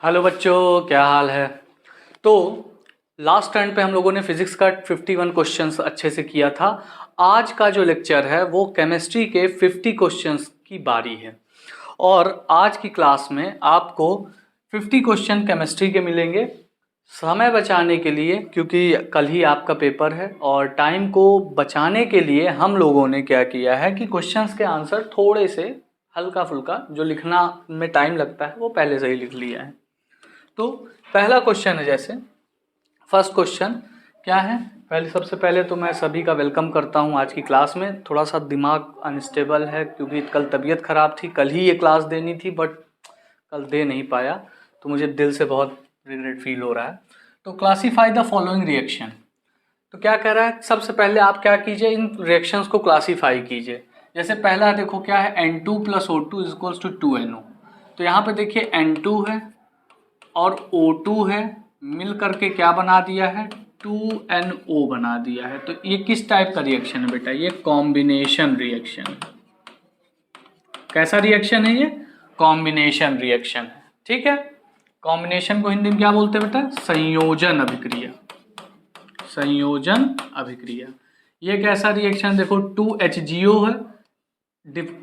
Hello बच्चों, क्या हाल है। तो लास्ट टाइम पे हम लोगों ने फिजिक्स का 51 क्वेश्चंस अच्छे से किया था। आज का जो लेक्चर है वो केमिस्ट्री के 50 क्वेश्चंस की बारी है। और आज की क्लास में आपको 50 क्वेश्चन केमिस्ट्री के मिलेंगे। समय बचाने के लिए, क्योंकि कल ही आपका पेपर है और टाइम को बचाने के लिए हम लोगों ने क्या किया है कि क्वेश्चंस के आंसर थोड़े से हल्का फुल्का जो लिखना में टाइम लगता है वो पहले से ही लिख लिया है। तो पहला क्वेश्चन है, जैसे फर्स्ट क्वेश्चन क्या है। सबसे पहले तो मैं सभी का वेलकम करता हूं आज की क्लास में। थोड़ा सा दिमाग अनस्टेबल है क्योंकि कल तबीयत ख़राब थी। कल ही ये क्लास देनी थी बट कल दे नहीं पाया, तो मुझे दिल से बहुत रिग्रेट फील हो रहा है। तो क्लासीफाई द फॉलोइंग रिएक्शन। तो क्या कह रहा है, सबसे पहले आप क्या कीजिए, इन रिएक्शंस को क्लासीफाई कीजिए। जैसे पहला देखो क्या है, N2 + O2 = 2NO। तो यहाँ पे देखिए N2 है और O2 है, मिल करके क्या बना दिया है, 2NO बना दिया है। तो ये किस टाइप का रिएक्शन है बेटा, ये कॉम्बिनेशन रिएक्शन है। कैसा रिएक्शन है ये, कॉम्बिनेशन रिएक्शन है। ठीक है, कॉम्बिनेशन को हिंदी में क्या बोलते हैं बेटा, संयोजन अभिक्रिया। संयोजन अभिक्रिया। ये कैसा रिएक्शन, देखो 2HgO है,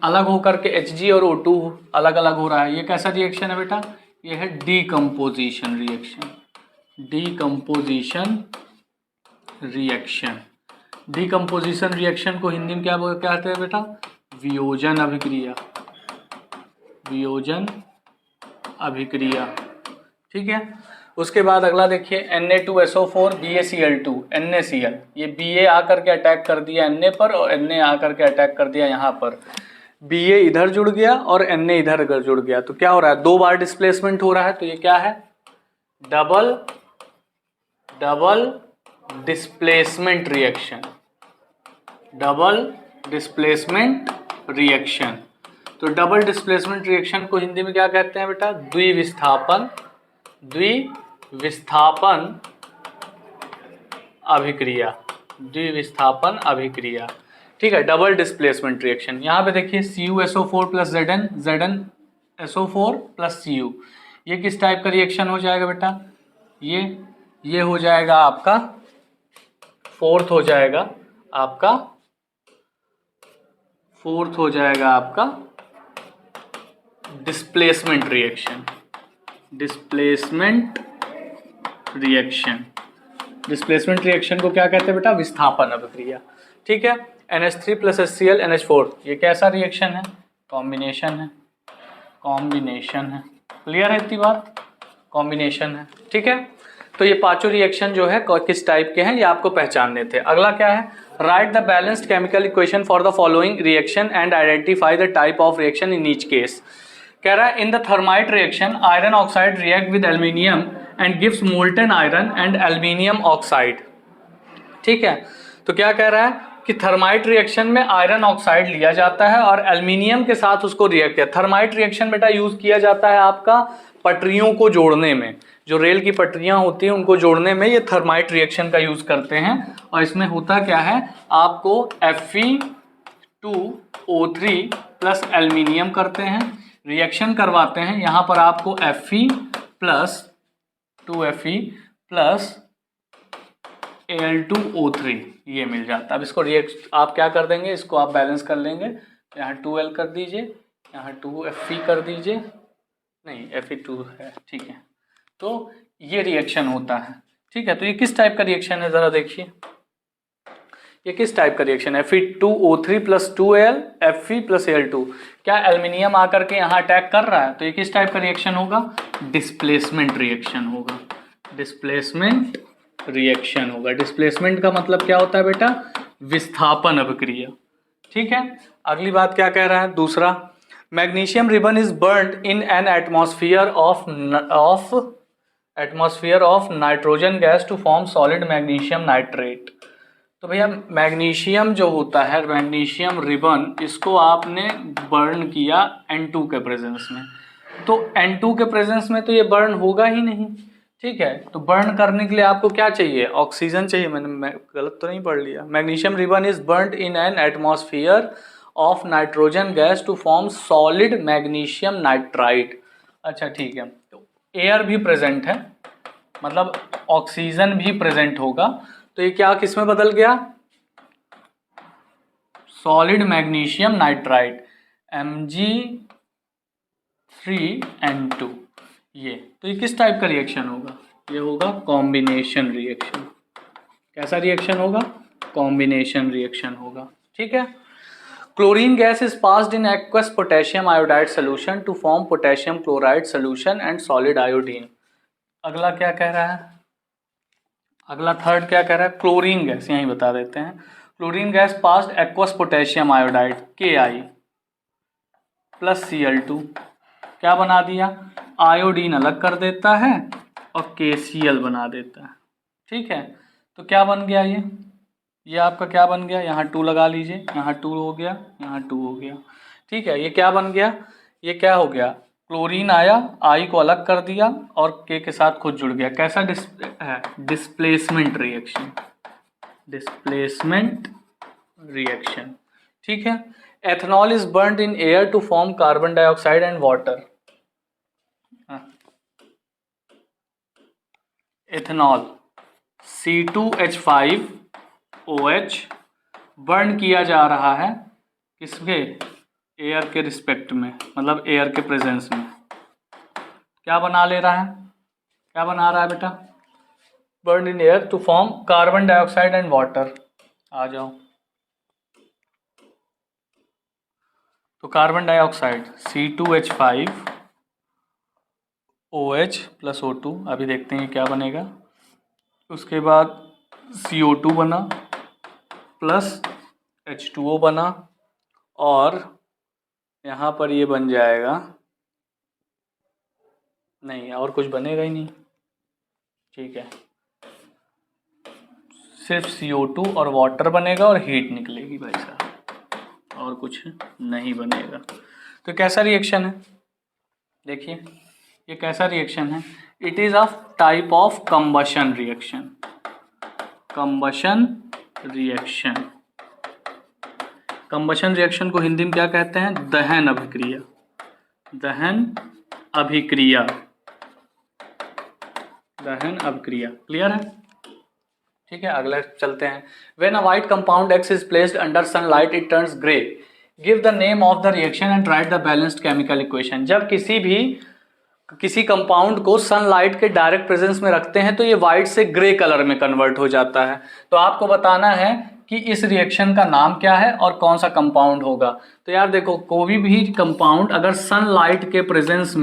अलग होकर के Hg और O2 अलग अलग हो रहा है। ये कैसा रिएक्शन है बेटा, ये है decomposition reaction. Decomposition reaction. Decomposition reaction को हिंदी में क्या कहते हैं बेटा, वियोजन अभिक्रिया। वियोजन अभिक्रिया। ठीक है, उसके बाद अगला देखिए Na2SO4 BaCl2 NaCl। ये Ba आकर के अटैक कर दिया Na पर और Na आकर के अटैक कर दिया यहाँ पर। Ba इधर जुड़ गया और Na इधर जुड़ गया, तो क्या हो रहा है, दो बार डिस्प्लेसमेंट हो रहा है। तो ये क्या है, double displacement reaction. Double displacement reaction. तो डबल डिस्प्लेसमेंट रिएक्शन को हिंदी में क्या कहते हैं बेटा, द्विविस्थापन अभिक्रिया। द्विविस्थापन अभिक्रिया। ठीक है, डबल डिस्प्लेसमेंट रिएक्शन। यहाँ पे देखिए CuSO4 + Zn, ZnSO4 + Cu। ये किस टाइप का रिएक्शन हो जाएगा बेटा, ये हो जाएगा आपका फोर्थ हो जाएगा आपका डिस्प्लेसमेंट रिएक्शन। डिस्प्लेसमेंट रिएक्शन को क्या कहते हैं बेटा, विस्थापन अभिक्रिया। ठीक है, NH3 + HCl NH4, ये कैसा रिएक्शन है, कॉम्बिनेशन है। क्लियर है इतनी बात, कॉम्बिनेशन है। ठीक है, तो ये पांचों रिएक्शन जो है किस टाइप के हैं ये आपको पहचानने थे। अगला क्या है, right the balanced chemical equation for the following reaction and identify the type of reaction in each case. कह रहा है in the thermite reaction iron oxide react with aluminium and gives molten iron and aluminium oxide. ठीक है, तो क्या कह रहा है कि थर्माइट रिएक्शन में आयरन ऑक्साइड लिया जाता है और एल्यूमिनियम के साथ उसको रिएक्ट किया। थर्माइट रिएक्शन बेटा यूज किया जाता है आपका पटरियों को जोड़ने में, जो रेल की पटरियां होती हैं उनको जोड़ने में ये थर्माइट रिएक्शन का यूज करते हैं। और इसमें होता क्या है, आपको Fe2O3 + एल्यूमिनियम करते हैं, रिएक्शन करवाते हैं। यहाँ पर आपको Fe + 2Fe + Al2O3 ये मिल जाता है। अब इसको आप क्या कर देंगे, इसको आप बैलेंस कर लेंगे। यहाँ 2L कर दीजिए, यहाँ 2Fe कर दीजिए, नहीं Fe2 है। ठीक है, तो ये रिएक्शन होता है। ठीक है, तो ये किस टाइप का रिएक्शन है, जरा देखिए ये किस टाइप का रिएक्शन है, Fe2O3 + 2Al Fe + Al2। क्या एल्यूमिनियम आकर के यहाँ अटैक कर रहा है, तो ये किस टाइप का रिएक्शन होगा, डिस्प्लेसमेंट रिएक्शन होगा। डिस्प्लेसमेंट रिएक्शन होगा। डिस्प्लेसमेंट का मतलब क्या होता है बेटा, विस्थापन अभिक्रिया। ठीक है, अगली बात क्या कह रहा है, दूसरा, magnesium ribbon is burned in an atmosphere of nitrogen gas to form solid magnesium nitrate. तो भैया मैग्नीशियम जो होता है, मैग्नीशियम रिबन, इसको आपने बर्न किया N2 के प्रेजेंस में, तो N2 के प्रेजेंस में तो ये बर्न होगा ही नहीं। ठीक है, तो बर्न करने के लिए आपको क्या चाहिए, ऑक्सीजन चाहिए। मैं गलत तो नहीं पढ़ लिया, magnesium ribbon is burned in an atmosphere of nitrogen gas to form solid magnesium nitrite. अच्छा ठीक है, तो एयर भी प्रेजेंट है, मतलब ऑक्सीजन भी प्रेजेंट होगा, तो ये क्या किस में बदल गया, सॉलिड मैग्नीशियम नाइट्राइड Mg3N2। ये तो ये किस टाइप का रिएक्शन होगा, ये होगा कॉम्बिनेशन रिएक्शन। कैसा रिएक्शन होगा, कॉम्बिनेशन रिएक्शन होगा। ठीक है। Chlorine gas is passed in aqueous potassium iodide solution to form potassium chloride solution and solid iodine. अगला क्या कह रहा है, अगला थर्ड क्या कह रहा है, क्लोरीन गैस, यहीं बता देते हैं। Chlorine gas passed aqueous potassium iodide Ki plus Cl2, क्या बना दिया, आयोडीन अलग कर देता है और KCl बना देता है। ठीक है, तो क्या बन गया ये आपका क्या बन गया, यहाँ 2 लगा लीजिए, यहाँ 2 हो गया, यहाँ 2 हो गया। ठीक है, ये क्या बन गया, ये क्या हो गया, क्लोरीन आया, आई को अलग कर दिया और के साथ खुद जुड़ गया। कैसा डिस्प्लेसमेंट रिएक्शन, डिस्प्लेसमेंट रिएक्शन। ठीक है। Ethanol is burned in air to form carbon dioxide and water. Ethanol C2H5OH burn किया जा रहा है किसके, एयर के रिस्पेक्ट में, मतलब एयर के प्रेजेंस में। क्या बना ले रहा है, क्या बना रहा है बेटा, burn in air to form carbon dioxide and water. आ जाओ, तो carbon dioxide C2H5OH plus O2, अभी देखते हैं क्या बनेगा। उसके बाद CO2 बना प्लस H2O बना और यहाँ पर ये बन जाएगा, नहीं और कुछ बनेगा ही नहीं। ठीक है, सिर्फ CO2 और वाटर बनेगा और हीट निकलेगी भाई साहब, और कुछ नहीं बनेगा। तो कैसा रिएक्शन है, देखिए ये कैसा रिएक्शन है, it is of type of combustion reaction, combustion reaction. Combustion reaction को हिंदी में क्या कहते हैं, दहन अभिक्रिया, दहन अभिक्रिया, दहन अभिक्रिया। क्लियर है। ठीक है, अगला चलते हैं। When a white compound X is placed under sunlight it turns grey, give the name of the reaction and right the balanced chemical equation. जब किसी कंपाउंड को सनलाइट के डायरेक्ट प्रेजेंस में रखते हैं तो ये व्हाइट से ग्रे कलर में कन्वर्ट हो जाता है। तो आपको बताना है कि इस रिएक्शन का नाम क्या है और कौन सा कंपाउंड होगा। तो यार देखो, कोई भी कंपाउंड अगर सनलाइट के प्रेजेंस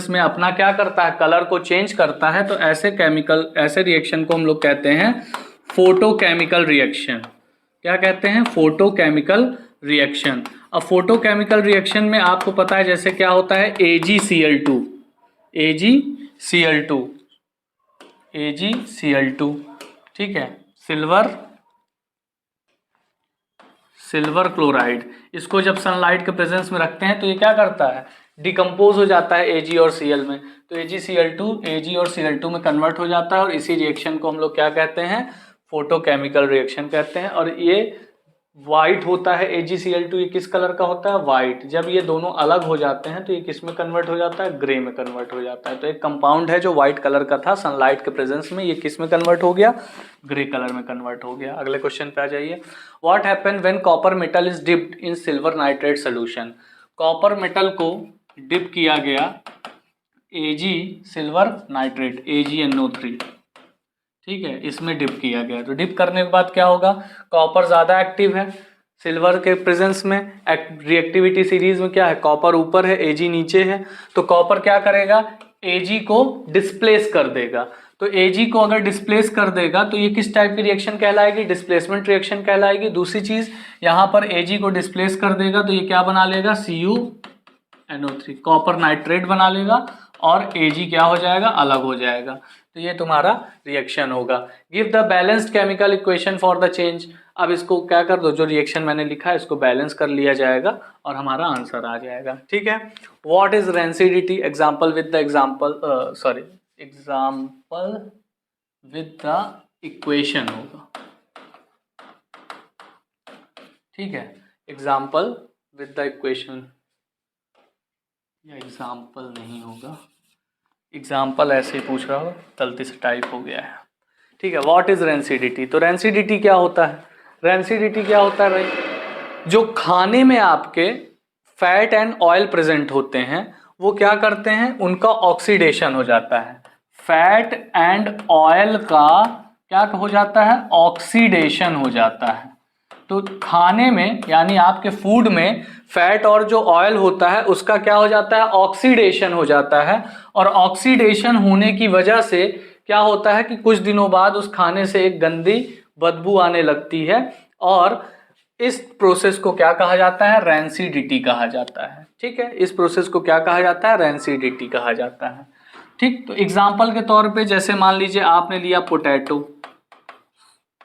में अपना क्या करता है, कलर को चेंज करता है, तो ऐसे रिएक्शन को हम लोग कहते हैं फोटोकेमिकल रिएक्शन। क्या कहते हैं, फोटोकेमिकल रिएक्शन। अब फोटोकेमिकल रिएक्शन में आपको पता है जैसे क्या होता है, AgCl2, AgCl2, ठीक है, सिल्वर क्लोराइड। इसको जब सनलाइट के प्रेजेंस में रखते हैं तो ये क्या करता है, डिकम्पोज हो जाता है Ag और Cl में, तो AgCl2 Ag और Cl2 में कन्वर्ट हो जाता है और इसी रिएक्शन को हम लोग क्या कहते हैं, फोटोकेमिकल रिएक्शन कहते हैं। और ये वाइट होता है AgCl2, ये किस कलर का होता है, वाइट। जब ये दोनों अलग हो जाते हैं तो ये किस में कन्वर्ट हो जाता है, ग्रे में कन्वर्ट हो जाता है। तो एक कंपाउंड है जो वाइट कलर का था सनलाइट के प्रेजेंस में, ये किस में कन्वर्ट हो गया, ग्रे कलर में कन्वर्ट हो गया। अगले क्वेश्चन पे आ जाइए। What happen when copper metal is dipped in silver nitrate solution. Copper metal को डिप किया गया Ag सिल्वर नाइट्रेट AgNO3, ठीक है, इसमें डिप किया गया। तो डिप करने के बाद क्या होगा, कॉपर ज़्यादा एक्टिव है सिल्वर के प्रेजेंस में, रिएक्टिविटी सीरीज में क्या है, कॉपर ऊपर है Ag नीचे है, तो कॉपर क्या करेगा, Ag को डिस्प्लेस कर देगा। तो Ag को अगर डिस्प्लेस कर देगा तो ये किस टाइप की रिएक्शन कहलाएगी, डिस्प्लेसमेंट रिएक्शन कहलाएगी। दूसरी चीज, यहाँ पर Ag को डिस्प्लेस कर देगा तो ये क्या बना लेगा, CuNO3, कॉपर नाइट्रेट बना लेगा और Ag क्या हो जाएगा, अलग हो जाएगा। तो ये तुम्हारा रिएक्शन होगा। Give the balanced chemical equation for the change. अब इसको क्या कर दो, जो रिएक्शन मैंने लिखा है इसको बैलेंस कर लिया जाएगा और हमारा आंसर आ जाएगा। ठीक है। What is rancidity, example with the equation होगा। ठीक है, एग्जाम्पल विद द इक्वेशन, या एग्जाम्पल नहीं होगा, एग्जाम्पल ऐसे ही पूछ रहा हो, गलती से टाइप हो गया है। ठीक है, व्हाट इज रेंसिडिटी। तो रेंसिडिटी क्या होता है, रेंसिडिटी क्या होता है भाई, जो खाने में आपके फैट एंड ऑयल प्रेजेंट होते हैं वो क्या करते हैं, उनका ऑक्सीडेशन हो जाता है। फैट एंड ऑयल का क्या हो जाता है, ऑक्सीडेशन हो जाता है। तो खाने में यानी आपके फूड में फैट और जो ऑयल होता है उसका क्या हो जाता है, ऑक्सीडेशन हो जाता है। और ऑक्सीडेशन होने की वजह से क्या होता है कि कुछ दिनों बाद उस खाने से एक गंदी बदबू आने लगती है, और इस प्रोसेस को क्या कहा जाता है, रेंसिडिटी कहा जाता है। ठीक है, इस प्रोसेस को क्या कहा जाता है, रेंसिडिटी कहा जाता है। ठीक, तो एग्जाम्पल के तौर पे जैसे मान लीजिए आपने लिया पोटैटो,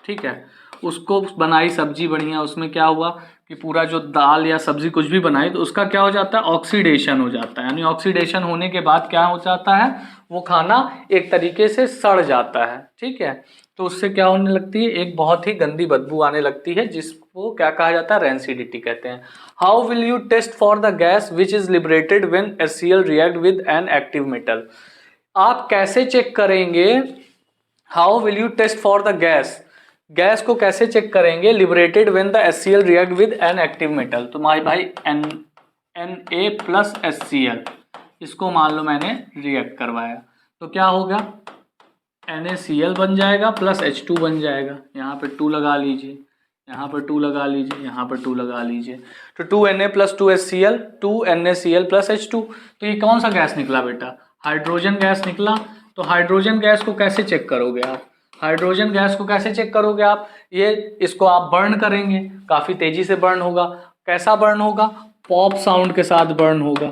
ठीक है, उसको बनाई सब्जी बढ़िया, उसमें क्या हुआ कि पूरा जो दाल या सब्जी कुछ भी बनाई तो उसका क्या हो जाता है, ऑक्सीडेशन हो जाता है। यानी ऑक्सीडेशन होने के बाद क्या हो जाता है, वो खाना एक तरीके से सड़ जाता है। ठीक है, तो उससे क्या होने लगती है, एक बहुत ही गंदी बदबू आने लगती है, जिसको क्या कहा जाता है, रेंसिडिटी कहते हैं। How will you test for the gas which is liberated when HCl react with an active metal. आप कैसे चेक करेंगे, how will you test for the gas, gas को कैसे चेक करेंगे, liberated when the HCl react with an active metal. तो my भाई Na plus HCl, इसको मान लो मैंने रिएक्ट करवाया तो क्या होगा, NaCl बन जाएगा प्लस H2 बन जाएगा। यहाँ पे 2 लगा लीजिए, यहाँ पर 2 लगा लीजिए, यहाँ पर 2 लगा लीजिए, तो 2Na plus 2HCl 2NaCl plus H2। तो ये कौन सा गैस निकला बेटा, हाइड्रोजन गैस निकला। तो हाइड्रोजन गैस को कैसे चेक करोगे आप, हाइड्रोजन गैस को कैसे चेक करोगे आप, ये इसको आप बर्न करेंगे, काफ़ी तेज़ी से बर्न होगा। कैसा बर्न होगा, पॉप साउंड के साथ बर्न होगा।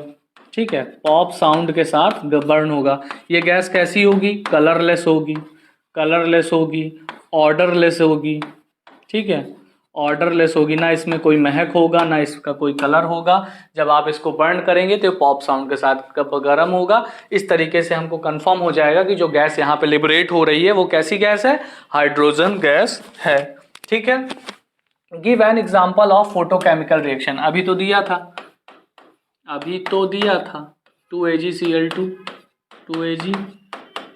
ठीक है, पॉप साउंड के साथ बर्न होगा। ये गैस कैसी होगी, कलरलेस होगी, कलरलेस होगी, ऑर्डरलेस होगी। ठीक है, ऑर्डरलेस होगी, ना इसमें कोई महक होगा ना इसका कोई कलर होगा। जब आप इसको बर्न करेंगे तो पॉप साउंड के साथ गर्म होगा। इस तरीके से हमको कंफर्म हो जाएगा कि जो गैस यहाँ पे लिबरेट हो रही है वो कैसी गैस है, हाइड्रोजन गैस है। ठीक है, give an example of photochemical reaction. अभी तो दिया था, अभी तो दिया था 2AgCl2 2Ag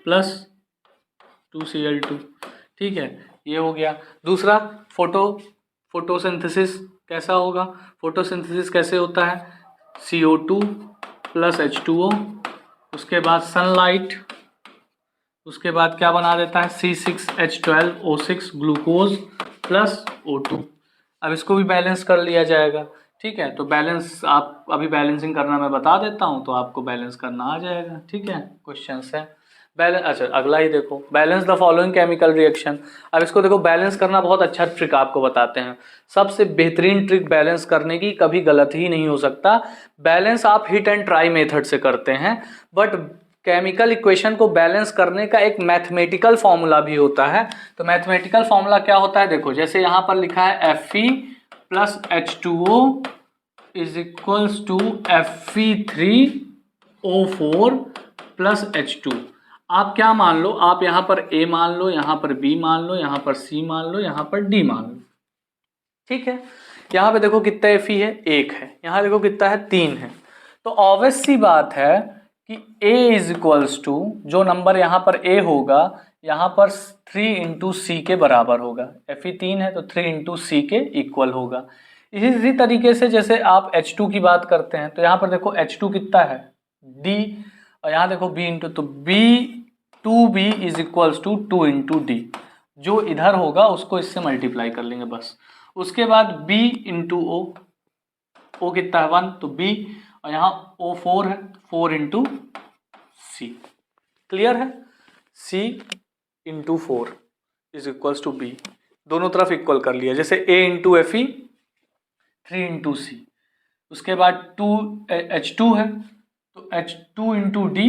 प्लस 2Cl2। ठीक है, ये हो गया। दूसरा फोटोसिंथेसिस कैसा होगा, फोटोसिंथेसिस कैसे होता है, CO2 प्लस H2O, उसके बाद सनलाइट, उसके बाद क्या बना देता है C6H12O6 ग्लूकोज प्लस O2। अब इसको भी बैलेंस कर लिया जाएगा। ठीक है, तो बैलेंस आप अभी बैलेंसिंग करना मैं बता देता हूँ तो आपको बैलेंस करना आ जाएगा। ठीक है, क्वेश्चन है बैलेंस। अच्छा, अगला ही देखो, balance the following chemical reaction. अब इसको देखो, बैलेंस करना बहुत अच्छा ट्रिक आपको बताते हैं, सबसे बेहतरीन ट्रिक बैलेंस करने की, कभी गलत ही नहीं हो सकता। बैलेंस आप हिट एंड ट्राई मेथड से करते हैं, बट केमिकल इक्वेशन को बैलेंस करने का एक मैथमेटिकल फॉर्मूला भी होता है। तो मैथमेटिकल फॉर्मूला क्या होता है, देखो जैसे यहाँ पर लिखा है Fe plus H2O is equals to Fe3O4 plus H2। आप क्या मान लो, आप यहाँ पर A मान लो, यहाँ पर B मान लो, यहाँ पर C मान लो, यहाँ पर D मान लो। ठीक है, यहाँ पे देखो कितना Fe है, 1 है, यहाँ देखो कितना है, 3 है। तो ऑब्वियस सी बात है कि A इज इक्वल्स टू, जो नंबर यहाँ पर A होगा यहाँ पर 3 इंटू सी के बराबर होगा। Fe 3 है तो 3 इंटू सी के इक्वल होगा। इसी तरीके से जैसे आप H2 की बात करते हैं तो यहाँ पर देखो H2 कितना है, D, और यहाँ देखो B इंटू, तो B is equals to 2 into D. जो इधर होगा उसको इससे मल्टीप्लाई कर लेंगे बस। उसके बाद B इंटू O कितना है 1, तो B, और यहाँ O4 है 4 इंटू सी। क्लियर है, C into 4 is equals to B, दोनों तरफ इक्वल कर लिया। जैसे A into Fe 3 into C, उसके बाद H2 है तो H2 इंटू डी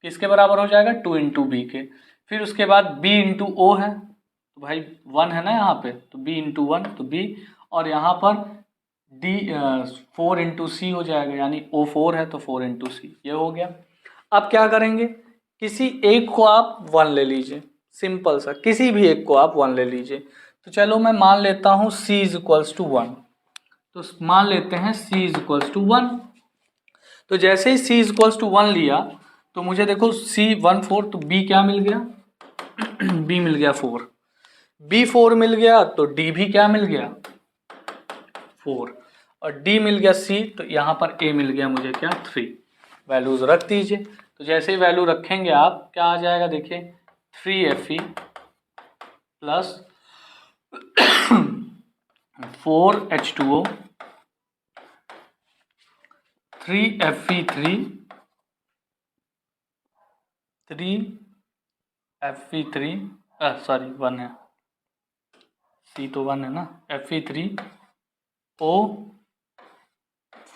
किसके बराबर हो जाएगा, 2 इंटू बी के। फिर उसके बाद B इंटू O है तो भाई 1 है ना यहाँ पे, तो B इंटू 1 तो B, और यहाँ पर D 4 इंटू सी हो जाएगा, यानी O4 है तो 4 इंटू सी, ये हो गया। अब क्या करेंगे, किसी एक को आप 1 ले लीजिए, सिंपल सा, किसी भी एक को आप 1 ले लीजिए। तो चलो मैं मान लेता हूँ C इज इक्वल्स टू 1, तो मान लेते हैं C इज इक्वल्स टू 1। तो जैसे ही c इक्वल्स टू 1 लिया तो मुझे देखो c 1 4, तो b क्या मिल गया b मिल गया 4, b 4 मिल गया तो d भी क्या मिल गया 4, और d मिल गया c, तो यहाँ पर a मिल गया मुझे क्या 3। वैल्यूज रख दीजिए। तो जैसे ही वैल्यू रखेंगे आप क्या आ जाएगा देखिए 3Fe plus 4H2O 3Fe3 3Fe3 sorry 1 है, C तो 1 है ना, Fe3O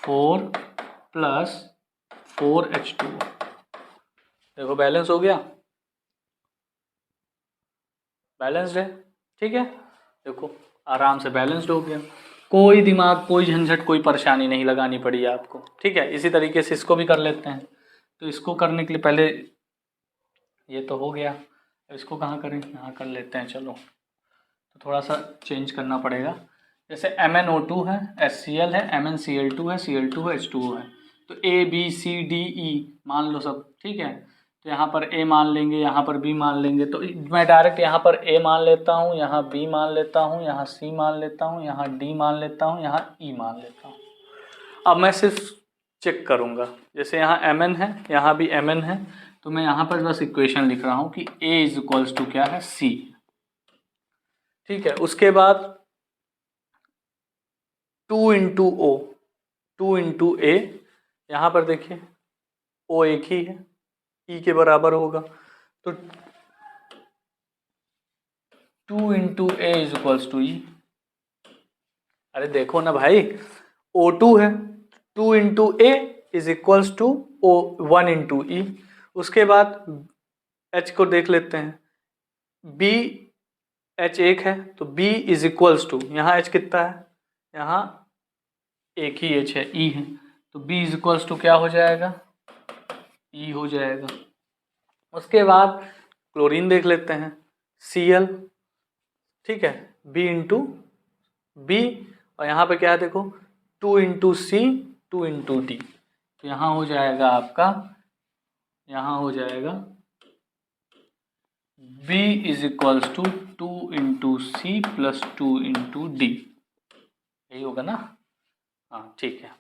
4 प्लस 4H2O। देखो बैलेंस हो गया, बैलेंस्ड है, ठीक है। देखो आराम से बैलेंस्ड हो गया, कोई दिमाग कोई झंझट कोई परेशानी नहीं लगानी पड़ी आपको, ठीक है। इसी तरीके से इसको भी कर लेते हैं। तो इसको करने के लिए पहले ये तो हो गया, इसको कहाँ करें, यहाँ कर लेते हैं। चलो तो थोड़ा सा चेंज करना पड़ेगा। जैसे MnO2 है, HCl है, MnCl2 है, Cl2 है, H2O है। तो A B C D E मान लो सब, ठीक है। तो यहाँ पर A मान लेंगे, यहाँ पर B मान लेंगे। तो मैं डायरेक्ट यहाँ पर A मान लेता हूँ, यहाँ B मान लेता हूँ, यहाँ C मान लेता हूँ, यहाँ D मान लेता हूँ, यहाँ E मान लेता हूँ। अब मैं सिर्फ चेक करूँगा, जैसे यहाँ Mn है, यहाँ भी Mn है, तो मैं यहाँ पर बस इक्वेशन लिख रहा हूँ कि A इज इक्वल्स टू क्या है C, ठीक है। उसके बाद 2 इंटू O, 2 इंटू A, यहाँ पर देखिए O एक ही है, E के बराबर होगा। तो 2 into A is equals to E। अरे देखो ना भाई, O2 है, 2 into A is equals to 1 into E। उसके बाद H को देख लेते हैं, B H एक है, तो B इज इक्वल्स टू, यहाँ H कितना है, यहाँ एक ही H है, E है, तो B इज इक्वल्स टू क्या हो जाएगा, E हो जाएगा। उसके बाद क्लोरीन देख लेते हैं, Cl, ठीक है, B इंटू B, और यहाँ पे क्या है देखो 2 इंटू C 2 इंटू D, तो यहाँ हो जाएगा आपका, यहाँ हो जाएगा B is equals to 2 into C plus 2 into D, यही होगा ना, हाँ ठीक है।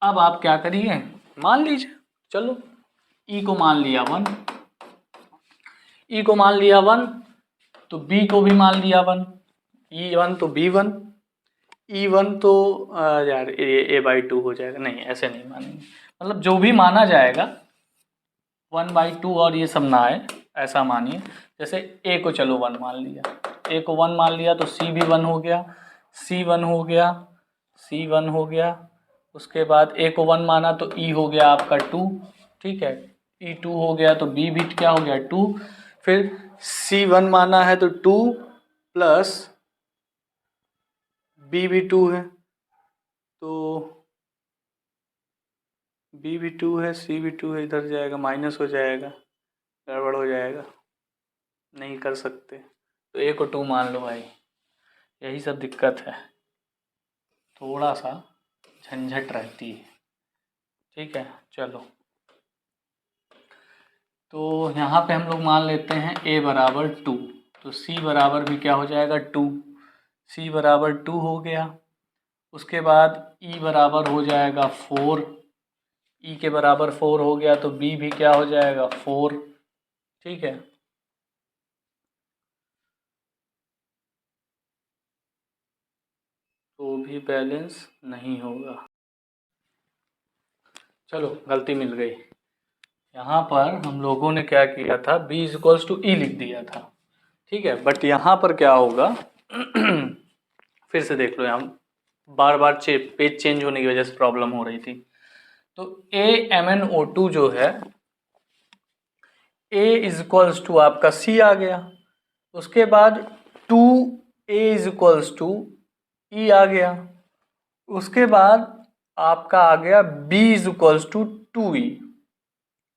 अब आप क्या करिए, मान लीजिए, चलो E को मान लिया 1, E को मान लिया 1, तो B को भी मान लिया 1, E1 तो B1, E1 तो यार A/2 हो जाएगा, नहीं ऐसे नहीं मानेंगे, मतलब जो भी माना जाएगा 1/2 और ये सब ना आए, ऐसा मानिए। जैसे A को चलो 1 मान लिया, A को 1 मान लिया तो C भी 1 हो गया, C 1 हो गया, C 1 हो गया। उसके बाद A को 1 माना तो E हो गया आपका 2, ठीक है, E 2 हो गया, तो B भी क्या हो गया 2। फिर C 1 माना है तो 2 प्लस B भी 2 है, तो B भी 2 है, C भी 2 है, इधर जाएगा माइनस हो जाएगा, गड़बड़ हो जाएगा, नहीं कर सकते। तो A को 2 मान लो भाई, यही सब दिक्कत है, थोड़ा सा झंझट रहती है, ठीक है। चलो तो यहाँ पे हम लोग मान लेते हैं A बराबर 2, तो C बराबर भी क्या हो जाएगा 2, C बराबर 2 हो गया। उसके बाद E बराबर हो जाएगा 4, E के बराबर 4 हो गया, तो B भी क्या हो जाएगा 4, ठीक है। तो भी बैलेंस नहीं होगा, चलो गलती मिल गई। यहाँ पर हम लोगों ने क्या किया था, B is equals to E लिख दिया था, ठीक है। बट यहाँ पर क्या होगा फिर से देख लो, यहाँ बार बार पेज चेंज होने की वजह से प्रॉब्लम हो रही थी। तो AMnO2 जो है, A इज इक्वल्स टू आपका C आ गया। उसके बाद 2A is equals to E आ गया। उसके बाद आपका आ गया B is equals to 2E,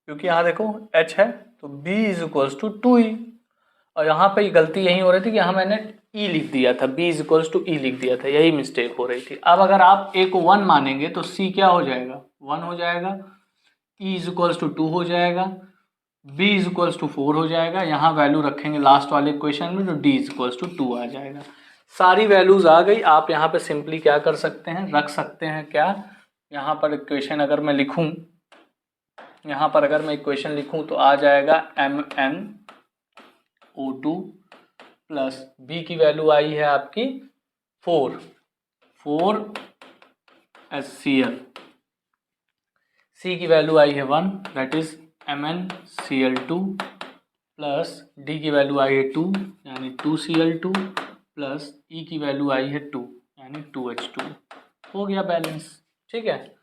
क्योंकि यहाँ देखो H है, तो B is equals to 2E। और यहाँ पे गलती यही हो रही थी कि यहाँ मैंने E लिख दिया था, B is equals to E लिख दिया था, यही मिस्टेक हो रही थी। अब अगर आप A को 1 मानेंगे तो C क्या हो जाएगा 1 हो जाएगा, E इज इक्वल्स टू 2 हो जाएगा, B इज इक्वल्स टू 4 हो जाएगा। यहाँ वैल्यू रखेंगे लास्ट वाले इक्वेशन में तो D इज इक्वल्स टू 2 आ जाएगा। सारी वैल्यूज आ गई। आप यहाँ पे सिंपली क्या कर सकते हैं, रख सकते हैं क्या, यहाँ पर इक्वेशन अगर मैं लिखूँ, यहाँ पर अगर मैं इक्वेशन लिखूँ तो आ जाएगा MnO2 प्लस B की वैल्यू आई है आपकी 4 HCl, C की वैल्यू आई है 1 that is MnCl2 plus D की वैल्यू आई है 2 यानी 2Cl2 प्लस E की वैल्यू आई है 2 यानी 2H2। हो गया बैलेंस। ठीक है,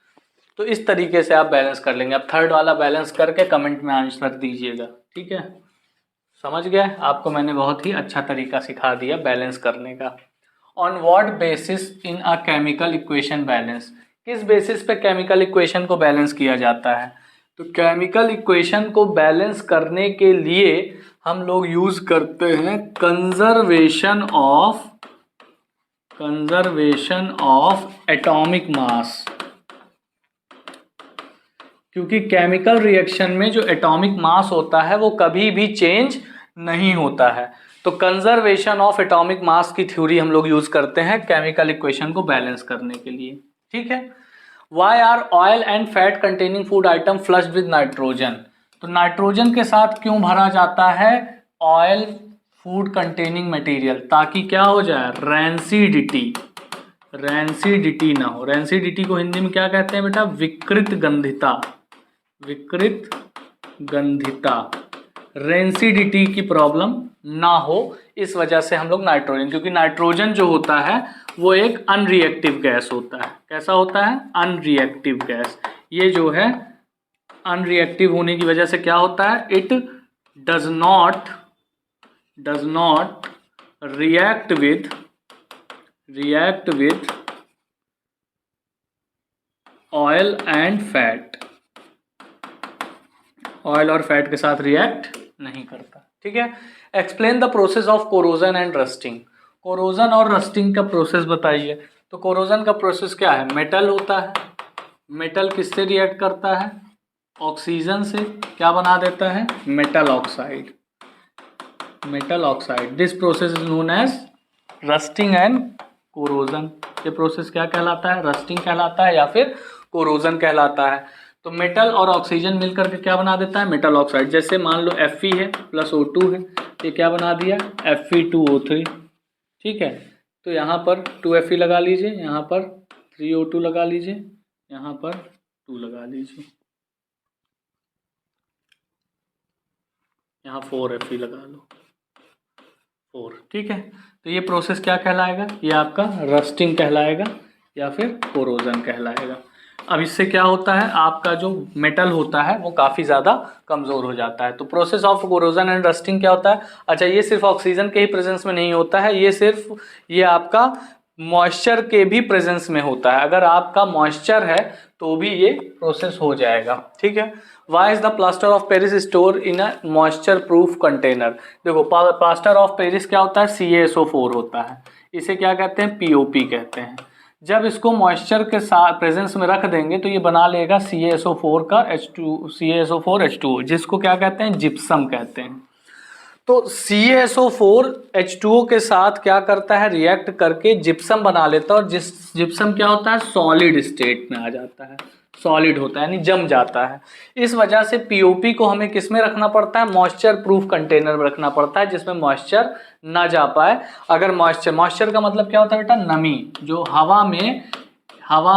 तो इस तरीके से आप बैलेंस कर लेंगे। अब थर्ड वाला बैलेंस करके कमेंट में आंसर दीजिएगा। ठीक है, समझ गया? आपको मैंने बहुत ही अच्छा तरीका सिखा दिया बैलेंस करने का। On what basis in a chemical equation balance, किस बेसिस पे केमिकल इक्वेशन को बैलेंस किया जाता है? तो केमिकल इक्वेशन को बैलेंस करने के लिए हम लोग यूज करते हैं कंजर्वेशन ऑफ एटॉमिक मास, क्योंकि केमिकल रिएक्शन में जो एटॉमिक मास होता है वो कभी भी चेंज नहीं होता है। तो कंजर्वेशन ऑफ एटॉमिक मास की थ्योरी हम लोग यूज करते हैं केमिकल इक्वेशन को बैलेंस करने के लिए। ठीक है, why are oil and fat containing food item flushed with nitrogen, तो नाइट्रोजन के साथ क्यों भरा जाता है ऑयल फूड कंटेनिंग मटेरियल? ताकि क्या हो जाए, रेंसिडिटी ना हो। रेंसिडिटी को हिंदी में क्या कहते हैं बेटा, विकृत गंधिता, रेंसिडिटी की प्रॉब्लम ना हो, इस वजह से हम लोग नाइट्रोजन, क्योंकि नाइट्रोजन जो होता है वो एक अनरिएक्टिव गैस होता है। कैसा होता है, अनरिएक्टिव गैस। ये जो है अनरिएक्टिव होने की वजह से क्या होता है, it does not react with oil and fat, oil और फैट के साथ रिएक्ट नहीं करता। ठीक है, explain the process of corrosion and rusting, corrosion और रस्टिंग का प्रोसेस बताइए। तो कोरोजन का प्रोसेस क्या है, मेटल होता है, मेटल किससे रिएक्ट करता है, ऑक्सीजन से, क्या बना देता है, metal oxide. This process is known as rusting and corrosion. ये प्रोसेस क्या कहलाता है, रस्टिंग कहलाता है या फिर कोरोजन कहलाता है। तो मेटल और ऑक्सीजन मिलकर के क्या बना देता है, मेटल ऑक्साइड। जैसे मान लो Fe है प्लस O2 है, ये क्या बना दिया, Fe2O3। ठीक है, तो यहाँ पर 2Fe लगा लीजिए, यहाँ पर 3O2 लगा लीजिए, यहाँ पर 2 लगा लीजिए, यहाँ 4Fe लगा लो, 4। ठीक है, तो ये प्रोसेस क्या कहलाएगा, ये आपका रस्टिंग कहलाएगा या फिर कोरोजन कहलाएगा। अब इससे क्या होता है, आपका जो मेटल होता है वो काफ़ी ज़्यादा कमज़ोर हो जाता है। तो process of corrosion and rusting क्या होता है, अच्छा ये सिर्फ ऑक्सीजन के ही प्रेजेंस में नहीं होता है, ये आपका मॉइस्चर के भी प्रेजेंस में होता है। अगर आपका मॉइस्चर है तो भी ये प्रोसेस हो जाएगा। ठीक है, why is the plaster of Paris store in a moisture proof container. देखो प्लास्टर ऑफ पेरिस क्या होता है, CaSO4 होता है, इसे क्या कहते हैं, POP कहते हैं। जब इसको मॉइस्चर के साथ प्रेजेंस में रख देंगे तो ये बना लेगा CaSO4 का CaSO4H2O, जिसको क्या कहते हैं, जिप्सम कहते हैं। तो CaSO4H2O के साथ क्या करता है, रिएक्ट करके जिप्सम बना लेता है, और जिप्सम क्या होता है, सॉलिड स्टेट में आ जाता है, सॉलिड होता है यानी जम जाता है। इस वजह से POP को हमें किस में रखना पड़ता है, मॉइस्चर प्रूफ कंटेनर में रखना पड़ता है, जिसमें मॉइस्चर ना जा पाए। अगर मॉइस्चर का मतलब क्या होता है बेटा, नमी, जो हवा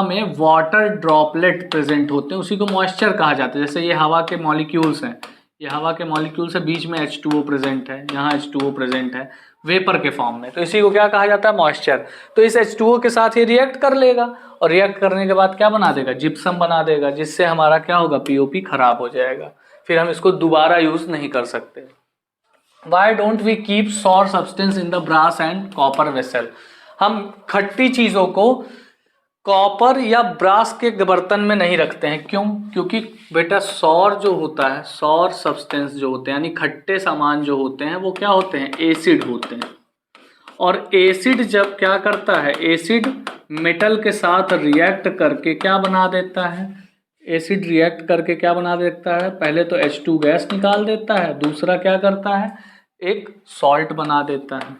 में वाटर ड्रॉपलेट प्रेजेंट होते हैं उसी को मॉइस्चर कहा जाता है। जैसे ये हवा के मॉलिक्यूल्स हैं, ये हवा के मॉलिक्यूल से बीच में H2O प्रेजेंट है, यहाँ H2O प्रेजेंट है वेपर के फॉर्म में, तो इसी को क्या कहा जाता है, मॉइस्चर। तो इस H2O के साथ ये रिएक्ट कर लेगा और रिएक्ट करने के बाद क्या बना देगा, जिप्सम बना देगा, जिससे हमारा क्या होगा, POP खराब हो जाएगा, फिर हम इसको दोबारा यूज नहीं कर सकते। Why don't we keep sour substance in the brass and copper vessel, हम खट्टी चीज़ों को कॉपर या ब्रास के बर्तन में नहीं रखते हैं। क्यों, क्योंकि बेटा सौर जो होता है, सौर सब्सटेंस जो होते हैं यानी खट्टे सामान जो होते हैं वो क्या होते हैं, एसिड होते हैं। और एसिड जब क्या करता है, एसिड मेटल के साथ रिएक्ट करके क्या बना देता है, एसिड रिएक्ट करके क्या बना देता है, पहले तो H2 गैस निकाल देता है, दूसरा क्या करता है, एक सॉल्ट बना देता है।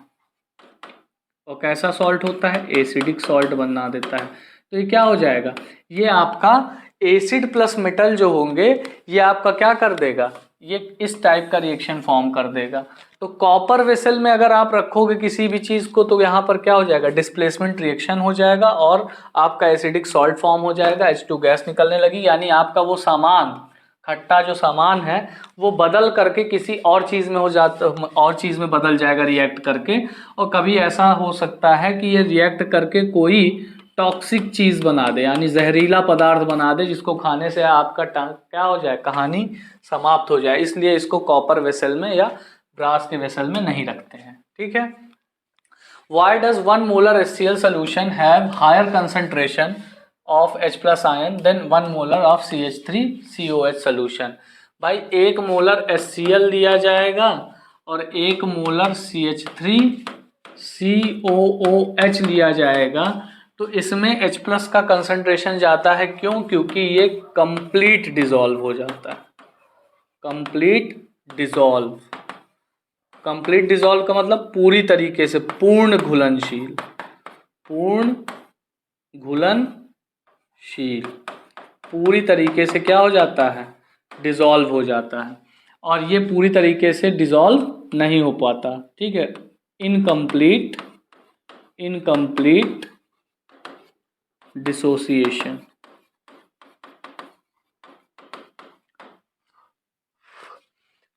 और कैसा सॉल्ट होता है, एसिडिक सॉल्ट बना देता है। तो ये क्या हो जाएगा, ये आपका एसिड प्लस मेटल जो होंगे ये आपका क्या कर देगा, ये इस टाइप का रिएक्शन फॉर्म कर देगा। तो कॉपर वेसल में अगर आप रखोगे किसी भी चीज को तो यहाँ पर क्या हो जाएगा, डिस्प्लेसमेंट रिएक्शन हो जाएगा और आपका एसिडिक सॉल्ट फॉर्म हो जाएगा, H2 गैस निकलने लगी, यानी आपका वो सामान खट्टा जो सामान है वो बदल करके किसी और चीज़ में हो जाता, और चीज़ में बदल जाएगा रिएक्ट करके। और कभी ऐसा हो सकता है कि ये रिएक्ट करके कोई टॉक्सिक चीज़ बना दे, यानी जहरीला पदार्थ बना दे, जिसको खाने से आपका क्या हो जाए, कहानी समाप्त हो जाए। इसलिए इसको कॉपर वेसल में या ब्रास के वेसल में नहीं रखते हैं। ठीक है। Why does 1 molar HCl solution have higher concentration of H plus ion than 1 molar of CH3COH solution? भाई 1 मोलर HCl लिया जाएगा और 1 मोलर CH3COOH लिया जाएगा, तो इसमें H प्लस का कंसंट्रेशन जाता है। क्यों? क्योंकि ये कंप्लीट डिसॉल्व हो जाता है। कंप्लीट डिसॉल्व, कंप्लीट डिसॉल्व का मतलब पूरी तरीके से, पूर्ण घुलनशील, पूर्ण घुलनशील, पूरी तरीके से क्या हो जाता है, डिसॉल्व हो जाता है। और ये पूरी तरीके से डिसॉल्व नहीं हो पाता। ठीक है, इनकम्प्लीट डिसोसिएशन।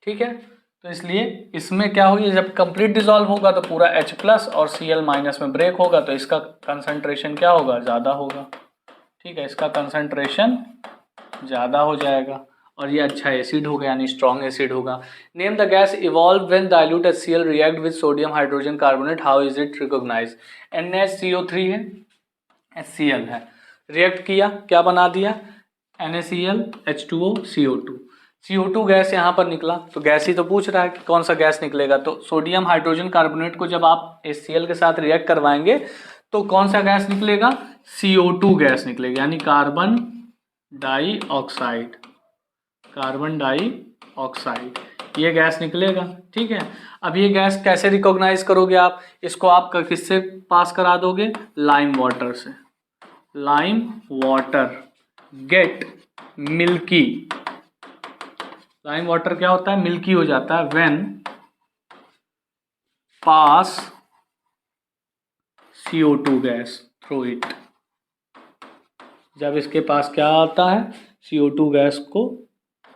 ठीक है, तो इसलिए इसमें क्या होगी, जब कंप्लीट डिसॉल्व होगा तो पूरा H प्लस और Cl माइनस में ब्रेक होगा, तो इसका कंसंट्रेशन क्या होगा, ज़्यादा होगा। ठीक है, इसका कंसंट्रेशन ज़्यादा हो जाएगा और ये अच्छा एसिड होगा, यानी स्ट्रॉन्ग एसिड होगा। Name the gas evolve when dilute HCl react with sodium hydrogen carbonate, how is it recognise. NaCO3 है, HCl है, रिएक्ट किया, क्या बना दिया, NaCl H2O CO2, CO2 gas यहाँ पर निकला। तो गैस ही तो पूछ रहा है कि कौन सा गैस निकलेगा, तो सोडियम हाइड्रोजन कार्बोनेट को जब आप HCl के साथ रिएक्ट करवाएंगे तो कौन सा गैस निकलेगा, CO2 गैस निकलेगा, यानी कार्बन डाइऑक्साइड, कार्बन डाइऑक्साइड ये गैस निकलेगा। ठीक है, अब ये गैस कैसे रिकॉग्नाइज करोगे आप, इसको आप किससे पास करा दोगे, लाइम वाटर से। Lime water get milky, lime water क्या होता है, मिल्की हो जाता है when pass CO2 gas through it. जब इसके पास क्या आता है, CO2 गैस को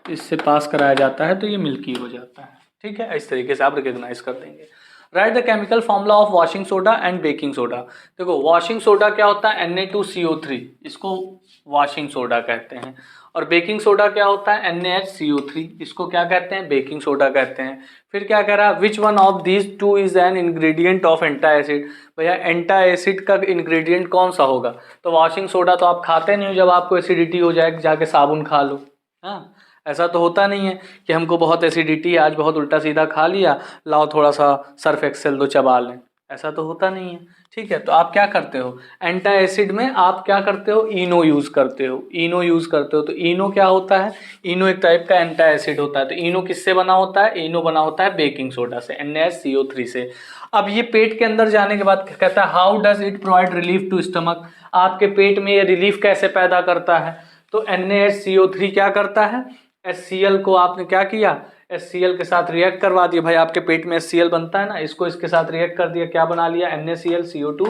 इससे पास कराया जाता है तो ये मिल्की हो जाता है। ठीक है, इस तरीके से आप रिकॉग्नाइज कर देंगे। Right the chemical formula of washing soda and baking soda. देखो वॉशिंग सोडा क्या होता है, Na2CO3, इसको वॉशिंग सोडा कहते हैं। और बेकिंग सोडा क्या होता है, NaHCO3, इसको क्या कहते हैं, बेकिंग सोडा कहते हैं। फिर क्या कह रहा है, which one of these two is an ingredient of antacid. भैया एंटा एसिड का इंग्रेडिएंट कौन सा होगा, तो वॉशिंग सोडा तो आप खाते नहीं हो, जब आपको एसिडिटी हो जाए जाके साबुन खा लो। हाँ, ऐसा तो होता नहीं है कि हमको बहुत एसिडिटी, आज बहुत उल्टा सीधा खा लिया, लाओ थोड़ा सा सर्फ एक्सेल दो चबा लें, ऐसा तो होता नहीं है। ठीक है, तो आप क्या करते हो, एंटा एसिड में आप क्या करते हो, इनो यूज़ करते हो, इनो यूज़ करते हो। तो इनो क्या होता है, इनो एक टाइप का एंटा एसिड होता है। तो इनो किससे बना होता है, इनो बना होता है बेकिंग सोडा से, NaCO3 से। अब ये पेट के अंदर जाने के बाद कहता है how does it provide relief to stomach, आपके पेट में ये रिलीफ कैसे पैदा करता है। तो NaCO3 क्या करता है, HCl को आपने क्या किया, HCl के साथ रिएक्ट करवा दिया। भाई आपके पेट में HCl बनता है ना, इसको इसके साथ रिएक्ट कर दिया, क्या बना लिया, NaCl CO2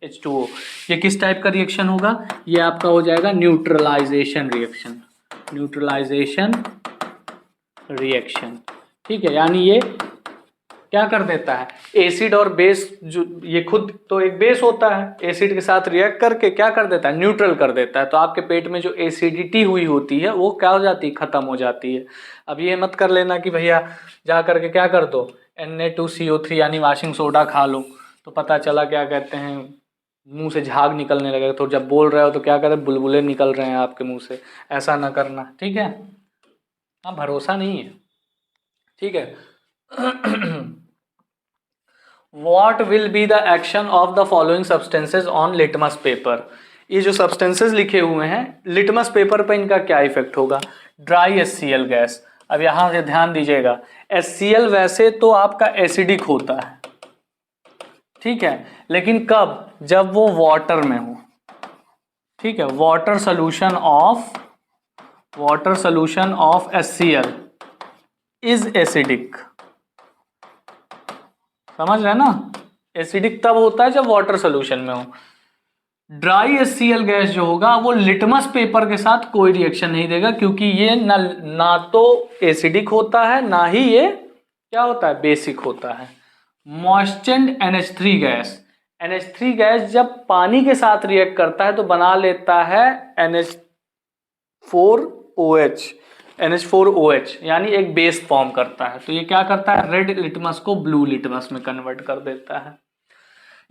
H2O। ये किस टाइप का रिएक्शन होगा, ये आपका हो जाएगा न्यूट्रलाइजेशन रिएक्शन, न्यूट्रलाइजेशन रिएक्शन। ठीक है, यानी ये क्या कर देता है, एसिड और बेस, जो ये खुद तो एक बेस होता है, एसिड के साथ रिएक्ट करके क्या कर देता है, न्यूट्रल कर देता है। तो आपके पेट में जो एसिडिटी हुई होती है वो क्या हो जाती है, खत्म हो जाती है। अब ये मत कर लेना कि भैया जा करके क्या कर दो, Na2CO3 यानी वॉशिंग सोडा खा लो, तो पता चला क्या कहते हैं मुंह से झाग निकलने लगेगा, तो जब बोल रहे हो तो क्या करें, बुलबुले निकल रहे हैं आपके मुंह से, ऐसा ना करना। ठीक है, हाँ भरोसा नहीं है। ठीक है। What will be the action of the following substances on litmus paper? ये जो सब्सटेंसेस लिखे हुए हैं लिटमस पेपर पे इनका क्या इफेक्ट होगा, ड्राई HCl गैस। अब यहाँ से ध्यान दीजिएगा, HCl वैसे तो आपका एसिडिक होता है, ठीक है, लेकिन कब, जब वो वाटर में हो, ठीक है, water solution of HCl is acidic, समझ रहे हैं ना, एसिडिक तब होता है जब वाटर सोल्यूशन में हो। ड्राई HCl गैस जो होगा वो लिटमस पेपर के साथ कोई रिएक्शन नहीं देगा, क्योंकि ये ना तो एसिडिक होता है ना ही ये क्या होता है, बेसिक होता है। मॉइस्चर्ड NH3 गैस जब पानी के साथ रिएक्ट करता है तो बना लेता है NH4OH, यानी एक बेस फॉर्म करता है। तो ये क्या करता है, रेड लिटमस को ब्लू लिटमस में कन्वर्ट कर देता है।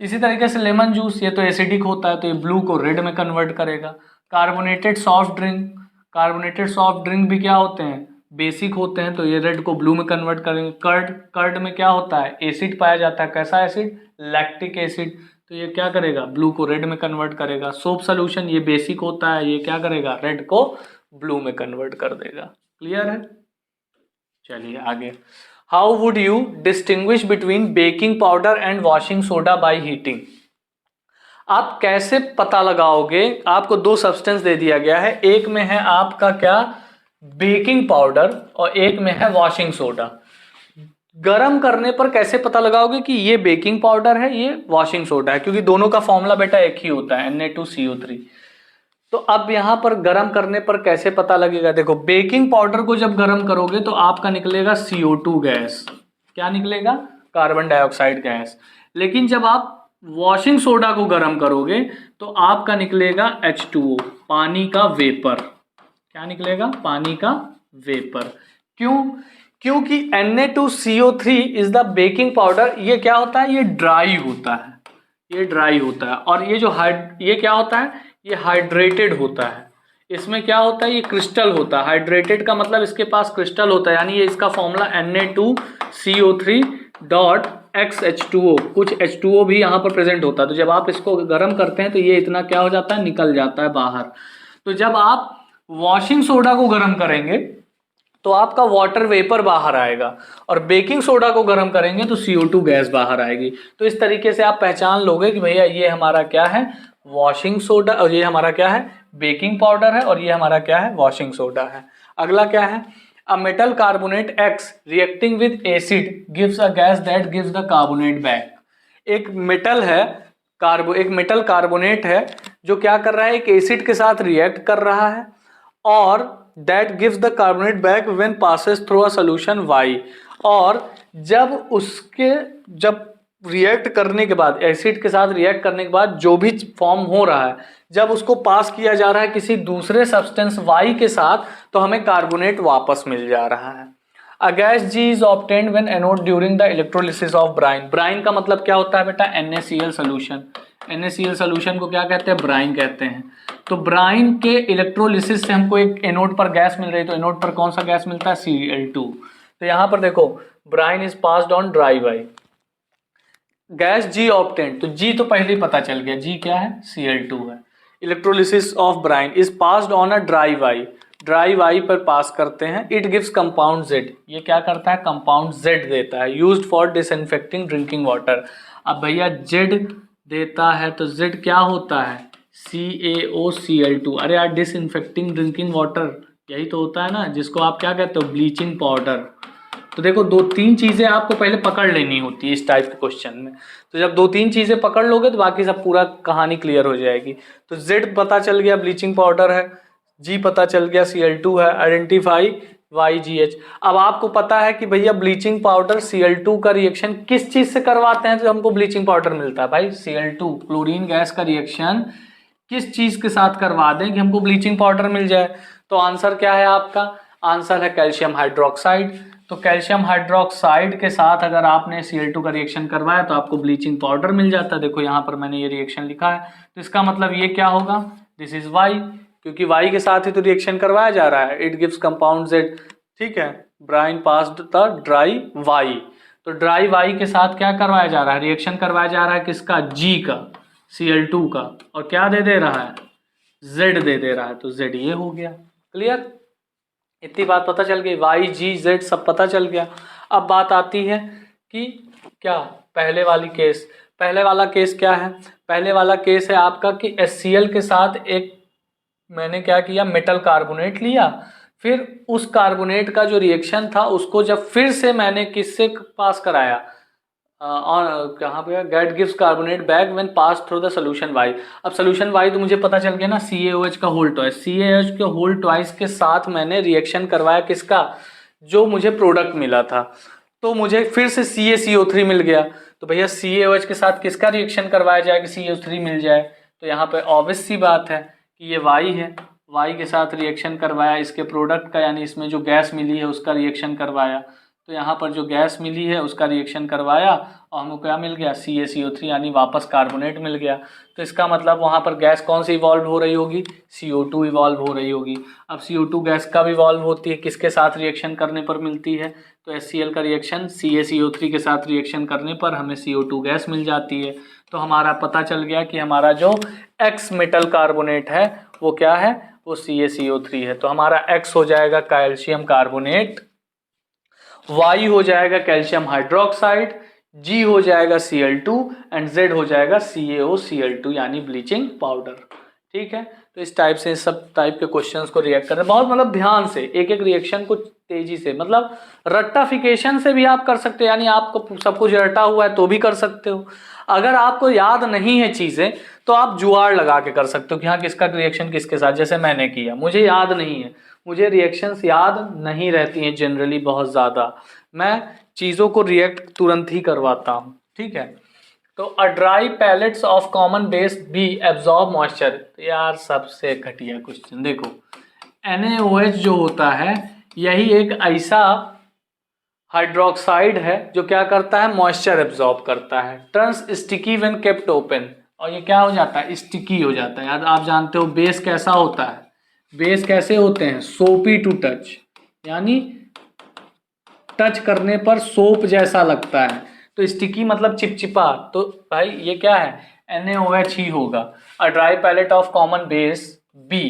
इसी तरीके से लेमन जूस, ये तो एसिडिक होता है तो ये ब्लू को रेड में कन्वर्ट करेगा। कार्बोनेटेड सॉफ्ट ड्रिंक भी क्या होते हैं, बेसिक होते हैं, तो ये रेड को ब्लू में कन्वर्ट करेंगे। कर्ड में क्या होता है, एसिड पाया जाता है, कैसा एसिड, लैक्टिक एसिड, तो ये क्या करेगा, ब्लू को रेड में कन्वर्ट करेगा। सोप सोल्यूशन ये बेसिक होता है, ये क्या करेगा, रेड को ब्लू में कन्वर्ट कर देगा। क्लियर है, चलिए आगे। How would you distinguish between baking powder and washing soda by heating. आप कैसे पता लगाओगे, आपको दो सब्सटेंस दे दिया गया है, एक में है आपका क्या, बेकिंग पाउडर, और एक में है वॉशिंग सोडा। गरम करने पर कैसे पता लगाओगे कि ये बेकिंग पाउडर है, ये वॉशिंग सोडा है, क्योंकि दोनों का फॉर्मूला बेटा एक ही होता है, Na2CO3। तो अब यहां पर गरम करने पर कैसे पता लगेगा, देखो बेकिंग पाउडर को जब गरम करोगे तो आपका निकलेगा CO2 गैस, क्या निकलेगा, कार्बन डाइऑक्साइड गैस। लेकिन जब आप वॉशिंग सोडा को गरम करोगे तो आपका निकलेगा H2O, पानी का वेपर, क्या निकलेगा, पानी का वेपर। क्यों, क्योंकि Na2CO3 is the baking powder, ये क्या होता है, ये ड्राई होता है, और ये क्या होता है, ये हाइड्रेटेड होता है। इसमें क्या होता है, ये क्रिस्टल होता है। हाइड्रेटेड का मतलब इसके पास क्रिस्टल होता है, यानी ये इसका फॉर्मूला Na2CO3.XH2O, कुछ H2O भी यहाँ पर प्रेजेंट होता है। तो जब आप इसको गर्म करते हैं तो ये इतना क्या हो जाता है, निकल जाता है बाहर। तो जब आप वॉशिंग सोडा को गर्म करेंगे तो आपका वाटर वेपर बाहर आएगा, और बेकिंग सोडा को गर्म करेंगे तो CO2 गैस बाहर आएगी। तो इस तरीके से आप पहचान लोगे कि भैया ये हमारा क्या है, वॉशिंग सोडा, और ये हमारा क्या है, बेकिंग पाउडर है, और ये हमारा क्या है, वॉशिंग सोडा है। अगला क्या है, a metal carbonate X reacting with acid gives a gas that gives the carbonate back. एक मेटल कार्बोनेट है जो क्या कर रहा है, एक एसिड के साथ रिएक्ट कर रहा है, और that gives the carbonate back when passes through a solution Y। और जब रिएक्ट करने के बाद, एसिड के साथ रिएक्ट करने के बाद जो भी फॉर्म हो रहा है, जब उसको पास किया जा रहा है किसी दूसरे सब्सटेंस Y के साथ, तो हमें कार्बोनेट वापस मिल जा रहा है। A gas G is obtained when anode during the electrolysis of brine। Brine का मतलब क्या होता है बेटा, NaCl सोल्यूशन। NaCl सोल्यूशन को क्या कहते हैं, ब्राइन कहते हैं। तो ब्राइन के इलेक्ट्रोलिसिस से हमको एक एनोड पर गैस मिल रही है, तो एनोड पर कौन सा गैस मिलता है, Cl2। तो यहाँ पर देखो, brine is passed on dry Y, gas G obtained, तो G तो पहले ही पता चल गया, G क्या है, Cl2 है। Electrolysis of brine is passed on a dry Y पर पास करते हैं। इट गिव्स कंपाउंड Z, ये क्या करता है, कंपाउंड Z देता है, used for disinfecting drinking water. अब भैया Z देता है तो Z क्या होता है, CaOCl2। अरे यार, डिसइंफेक्टिंग ड्रिंकिंग वाटर यही तो होता है ना, जिसको आप क्या कहते हो, ब्लीचिंग पाउडर। तो देखो, दो तीन चीजें आपको पहले पकड़ लेनी होती है इस टाइप के क्वेश्चन में। तो जब दो तीन चीजें पकड़ लोगे तो बाकी सब पूरा कहानी क्लियर हो जाएगी। तो Z पता चल गया, ब्लीचिंग पाउडर है, G पता चल गया, Cl2 है, आइडेंटिफाई YGH। अब आपको पता है कि भैया ब्लीचिंग पाउडर Cl2 का रिएक्शन किस चीज से करवाते हैं तो हमको ब्लीचिंग पाउडर मिलता है, भाई Cl2 क्लोरीन गैस का रिएक्शन किस चीज के साथ करवा दें कि हमको ब्लीचिंग पाउडर मिल जाए। तो आंसर क्या है आपका, आंसर है कैल्शियम हाइड्रोक्साइड। तो कैल्शियम हाइड्रोक्साइड के साथ अगर आपने Cl2 का रिएक्शन करवाया तो आपको ब्लीचिंग पाउडर मिल जाता है। देखो यहाँ पर मैंने ये रिएक्शन लिखा है, तो इसका मतलब ये क्या होगा, दिस इज Y, क्योंकि Y के साथ ही तो रिएक्शन करवाया जा रहा है। इट गिव्स कंपाउंड Z, ठीक है, brine passed the dry Y। तो ड्राई Y के साथ क्या करवाया जा रहा है, रिएक्शन करवाया जा रहा है किसका, G का, Cl2 का, और क्या दे रहा है, Z दे रहा है तो Z ये हो गया। क्लियर, इतनी बात पता चल गई, Y G Z सब पता चल गया। अब बात आती है कि क्या पहले वाली केस, पहले वाला केस क्या है, पहले वाला केस है आपका कि HCl के साथ एक मैंने क्या किया, मेटल कार्बोनेट लिया, फिर उस कार्बोनेट का जो रिएक्शन था उसको जब फिर से मैंने किससे पास कराया, और कहाँ पे, get gives carbonate back when pass through the solution Y. अब सोल्यूशन वाई तो मुझे पता चल गया ना, CaOH का होल ट्वाइस, CaOH के होल ट्वाइस के साथ मैंने रिएक्शन करवाया किसका, जो मुझे प्रोडक्ट मिला था, तो मुझे फिर से CaCO3 मिल गया। तो भैया CaOH के साथ किसका रिएक्शन करवाया जाए कि CO3 मिल जाए, तो यहाँ पे ऑब्वियस सी बात है कि ये Y है, Y के साथ रिएक्शन करवाया इसके प्रोडक्ट का, यानी इसमें जो गैस मिली है उसका रिएक्शन करवाया, तो यहाँ पर जो गैस मिली है उसका रिएक्शन करवाया और हमको क्या मिल गया, CaCO3, यानी वापस कार्बोनेट मिल गया। तो इसका मतलब वहाँ पर गैस कौन सी इवॉल्व हो रही होगी, CO2 इवॉल्व हो रही होगी। अब CO2 गैस कब इवॉल्व होती है, किसके साथ रिएक्शन करने पर मिलती है, तो HCl का रिएक्शन CaCO3 के साथ रिएक्शन करने पर हमें CO2 गैस मिल जाती है। तो हमारा पता चल गया कि हमारा जो X मेटल कार्बोनेट है वो क्या है, वो CaCO3 है। तो हमारा X हो जाएगा कैल्शियम कार्बोनेट, Y हो जाएगा कैल्शियम हाइड्रोक्साइड, G हो जाएगा Cl2 एंड Z हो जाएगा CaOCl2 यानी ब्लीचिंग पाउडर। ठीक है, तो इस टाइप से, सब टाइप के क्वेश्चंस को रिएक्ट करना बहुत, मतलब ध्यान से एक एक रिएक्शन को तेजी से, मतलब रट्टाफिकेशन से भी आप कर सकते हो, यानी आपको सब कुछ रटा हुआ है तो भी कर सकते हो। अगर आपको याद नहीं है चीजें तो आप जुगाड़ लगा के कर सकते हो कि हाँ किसका रिएक्शन किसके साथ, जैसे मैंने किया, मुझे याद नहीं है, मुझे रिएक्शंस याद नहीं रहती हैं जनरली बहुत ज़्यादा, मैं चीज़ों को रिएक्ट तुरंत ही करवाता हूँ। ठीक है, तो a dry pellets of common base B absorb moisture, यार सबसे घटिया क्वेश्चन, देखो NaOH जो होता है यही एक ऐसा हाइड्रोक्साइड है जो क्या करता है, मॉइस्चर एब्जॉर्ब करता है, turns sticky when kept open, और ये क्या हो जाता है, स्टिकी हो जाता है। यार आप जानते हो बेस कैसा होता है, बेस कैसे होते हैं, सोपी टू टच, यानी टच करने पर सोप जैसा लगता है, तो स्टिकी मतलब चिपचिपा, तो भाई ये क्या है, NaOH ही होगा। A dry pellet of common base B,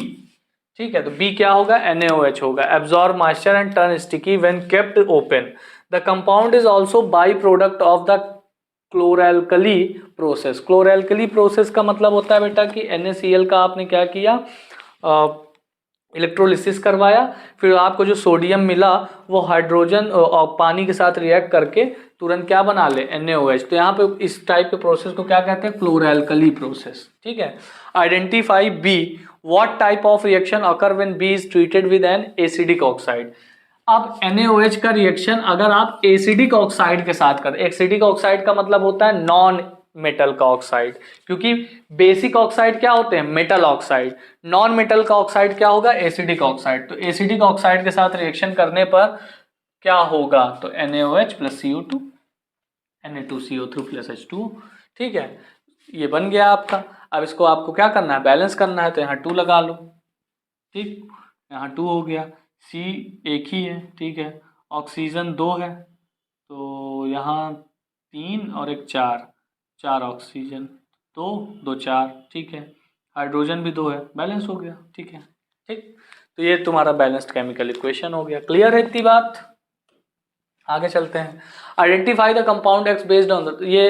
ठीक है, तो B क्या होगा, NaOH होगा। Absorb moisture and turn sticky when kept open. The compound is also by product of the chloralkali process. Chloralkali process का मतलब होता है बेटा कि NaCl का आपने क्या किया, इलेक्ट्रोलिसिस करवाया, फिर आपको जो सोडियम मिला वो हाइड्रोजन और पानी के साथ रिएक्ट करके तुरंत क्या बना ले, NaOH। तो यहाँ पे इस टाइप के प्रोसेस को क्या कहते हैं, क्लोरैल्कली प्रोसेस। ठीक है, identify B, what type of reaction occur when B is treated with an acidic oxide. अब NaOH का रिएक्शन अगर आप एसिडिक ऑक्साइड के साथ कर, एसिडिक ऑक्साइड का मतलब होता है नॉन मेटल का ऑक्साइड, क्योंकि बेसिक ऑक्साइड क्या होते हैं, मेटल ऑक्साइड, नॉन मेटल का ऑक्साइड क्या होगा, एसिडिक ऑक्साइड। तो एसिडिक ऑक्साइड के साथ रिएक्शन करने पर क्या होगा, तो NaOH plus CO2, Na2CO3 plus H2O। ठीक है, ये बन गया आपका। अब इसको आपको क्या करना है, बैलेंस करना है, तो यहाँ 2 लगा लो। ठीक, यहाँ 2 हो गया, C एक ही है, ठीक है, ऑक्सीजन 2 है, तो यहाँ 3 और एक 4, 4 ऑक्सीजन, 2 2 4, ठीक है, हाइड्रोजन भी 2 है, बैलेंस हो गया। ठीक है, ठीक, तो ये तुम्हारा बैलेंस्ड केमिकल इक्वेशन हो गया। क्लियर है इतनी बात, आगे चलते हैं। Identify the compound X based on the, ये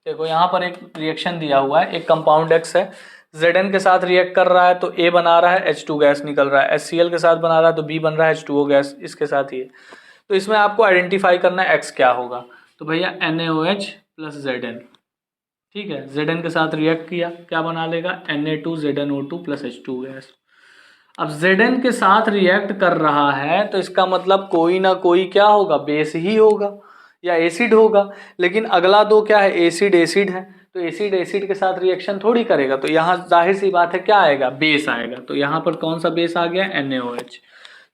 देखो यहाँ पर एक रिएक्शन दिया हुआ है, एक कंपाउंड X है, Zn के साथ रिएक्ट कर रहा है तो A बना रहा है, H2 गैस निकल रहा है, HCl के साथ बना रहा है तो B बन रहा है, H2O गैस, इसके साथ ही है। तो इसमें आपको आइडेंटिफाई करना है X क्या होगा, तो भैया NaOH प्लस Zn। ठीक है, Zn के साथ रिएक्ट किया, क्या बना लेगा, Na2ZnO2 प्लस H2 गैस। अब Zn के साथ रिएक्ट कर रहा है तो इसका मतलब कोई ना कोई क्या होगा, बेस ही होगा या एसिड होगा, लेकिन अगला दो क्या है, एसिड एसिड है, तो एसिड एसिड के साथ रिएक्शन थोड़ी करेगा, तो यहाँ जाहिर सी बात है क्या आएगा, बेस आएगा। तो यहाँ पर कौन सा बेस आ गया, NaOH।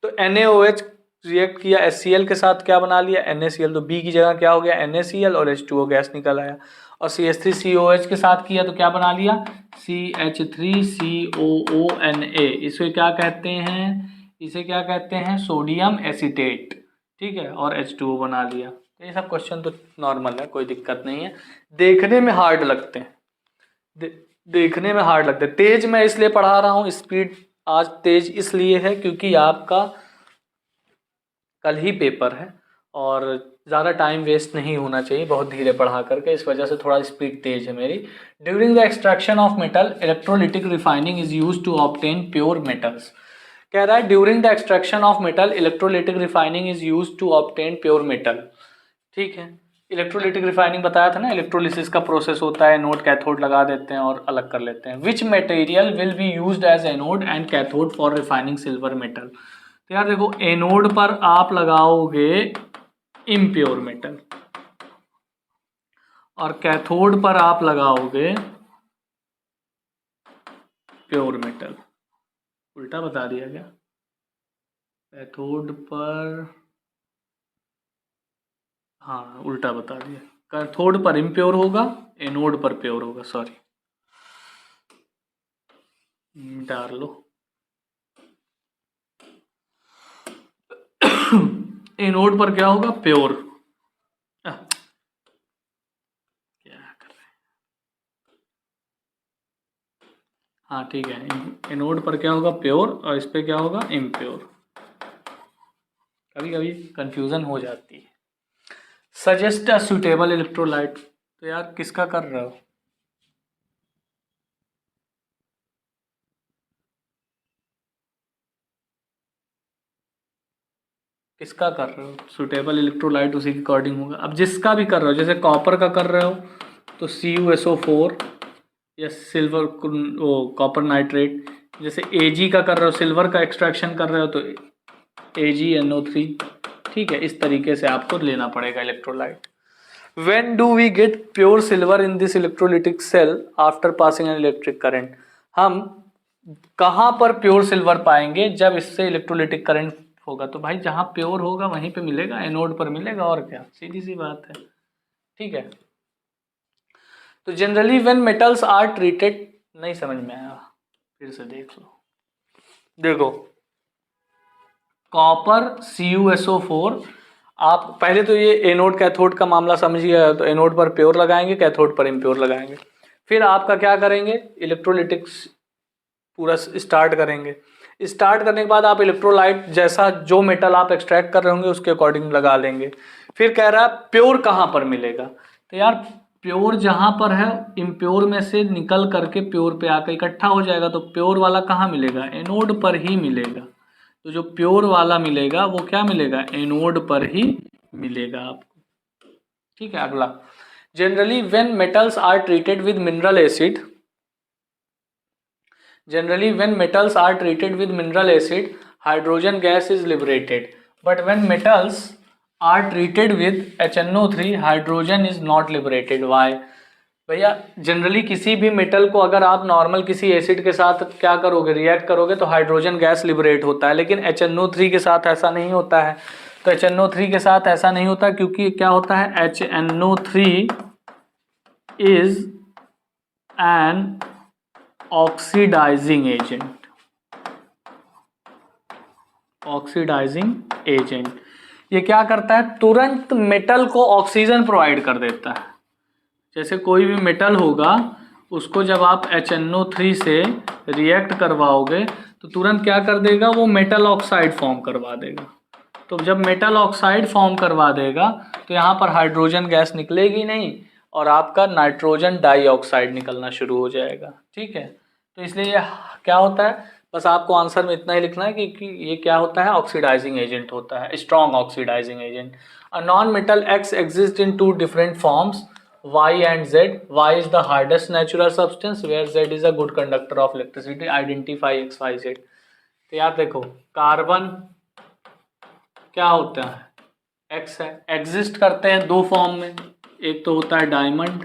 तो NaOH रिएक्ट किया HCl के साथ, क्या बना लिया, NaCl, तो B की जगह क्या हो गया, NaCl और H2O गैस निकल आया। और CH3COH के साथ किया तो क्या बना लिया, CH3COONA। इसे क्या कहते हैं, इसे क्या कहते हैं, सोडियम एसीटेट। ठीक है, और H2O बना लिया। तो ये सब क्वेश्चन तो नॉर्मल है, कोई दिक्कत नहीं है, देखने में हार्ड लगते हैं, देखने में हार्ड लगता है। तेज मैं इसलिए पढ़ा रहा हूँ, स्पीड आज तेज इसलिए है क्योंकि आपका कल ही पेपर है और ज़्यादा टाइम वेस्ट नहीं होना चाहिए बहुत धीरे पढ़ा करके, इस वजह से थोड़ा स्पीड तेज है मेरी। During the extraction of metal electrolytic refining is use to obtain pure metals. कह रहा है during the extraction of metal electrolytic refining is use to obtain pure metal. ठीक है, इलेक्ट्रोलिटिक रिफाइनिंग बताया था ना, इलेक्ट्रोलिसिस का प्रोसेस होता है, एनोड कैथोड लगा देते हैं और अलग कर लेते हैं। Which material will be used as anode and cathode for refining silver metal. तो यार देखो, एनोड पर आप लगाओगे इम्प्योर मेटल और कैथोड पर आप लगाओगे प्योर मेटल। उल्टा बता दिया क्या? कैथोड पर, हाँ उल्टा बता दिया। कैथोड पर इम्प्योर होगा, एनोड पर प्योर होगा, सॉरी डाल लो। एनोड पर क्या होगा? प्योर। क्या कर रहे हैं? हाँ ठीक है, एनोड पर क्या होगा? प्योर, और इस पे क्या होगा? इम्प्योर। कभी कभी कंफ्यूजन हो जाती है। Suggest a suitable electrolyte. तो यार किसका कर रहे हो? किसका कर रहे हो? सुटेबल इलेक्ट्रोलाइट उसी के अकॉर्डिंग होगा। अब जिसका भी कर रहे हो, जैसे कॉपर का कर रहे हो तो CuSO4 या सिल्वर, वो कॉपर नाइट्रेट। जैसे Ag का कर रहे हो, सिल्वर का एक्सट्रैक्शन कर रहे हो तो AgNO3। ठीक है, इस तरीके से आपको लेना पड़ेगा electrolyte. When do we get pure silver in this electrolytic cell after passing an electric current? हम कहाँ पर प्योर सिल्वर पाएंगे? जब इससे इलेक्ट्रोलिटिक करंट होगा। तो भाई जहाँ प्योर होगा वहीं पे मिलेगा, एनोड पर मिलेगा, और क्या, सीधी सी बात है। ठीक है, तो generally when metals are treated, नहीं समझ में आया, फिर से देख लो। देखो, कॉपर CuSO4, आप पहले तो ये एनोड कैथोड का मामला समझिए। तो एनोड पर प्योर लगाएंगे, कैथोड पर इम्प्योर लगाएंगे। फिर आपका क्या करेंगे? इलेक्ट्रोलिटिक्स पूरा स्टार्ट करेंगे। स्टार्ट करने के बाद आप इलेक्ट्रोलाइट जैसा जो मेटल आप एक्सट्रैक्ट कर रहे होंगे उसके अकॉर्डिंग लगा लेंगे। फिर कह रहा है प्योर कहाँ पर मिलेगा? तो यार प्योर जहाँ पर है, इम्प्योर में से निकल करके प्योर पे आकर इकट्ठा हो जाएगा। तो प्योर वाला कहाँ मिलेगा? एनोड पर ही मिलेगा। तो जो प्योर वाला मिलेगा वो क्या मिलेगा? एनोड पर ही मिलेगा आपको। ठीक है, अगला, generally when metals are treated with mineral acid, generally when metals are treated with mineral acid, hydrogen gas is liberated, but when metals are treated with HNO3, hydrogen is not liberated. Why? भैया generally किसी भी metal को अगर आप normal किसी acid के साथ क्या करोगे, रिएक्ट करोगे, तो हाइड्रोजन गैस लिबरेट होता है, लेकिन HNO3 के साथ ऐसा नहीं होता है। तो HNO3 के साथ ऐसा नहीं होता क्योंकि क्या होता है? HNO3 is an oxidising agent. Oxidising agent ये क्या करता है? तुरंत मेटल को ऑक्सीजन प्रोवाइड कर देता है। जैसे कोई भी मेटल होगा उसको जब आप HNO3 से रिएक्ट करवाओगे तो तुरंत क्या कर देगा? वो मेटल ऑक्साइड फॉर्म करवा देगा। तो जब मेटल ऑक्साइड फॉर्म करवा देगा तो यहाँ पर हाइड्रोजन गैस निकलेगी नहीं और आपका नाइट्रोजन डाइऑक्साइड निकलना शुरू हो जाएगा। ठीक है, तो इसलिए ये क्या होता है? बस आपको आंसर में इतना ही लिखना है कि ये क्या होता है? ऑक्सीडाइजिंग एजेंट होता है, strong oxidising agent. A non metal X exist in two different forms Y and Z. Y is the hardest natural substance where Z is a good conductor of electricity. Identify X, Y, Z. तो यार देखो, carbon क्या होता है? X है। Exist करते हैं दो फॉर्म में, एक तो होता है डायमंड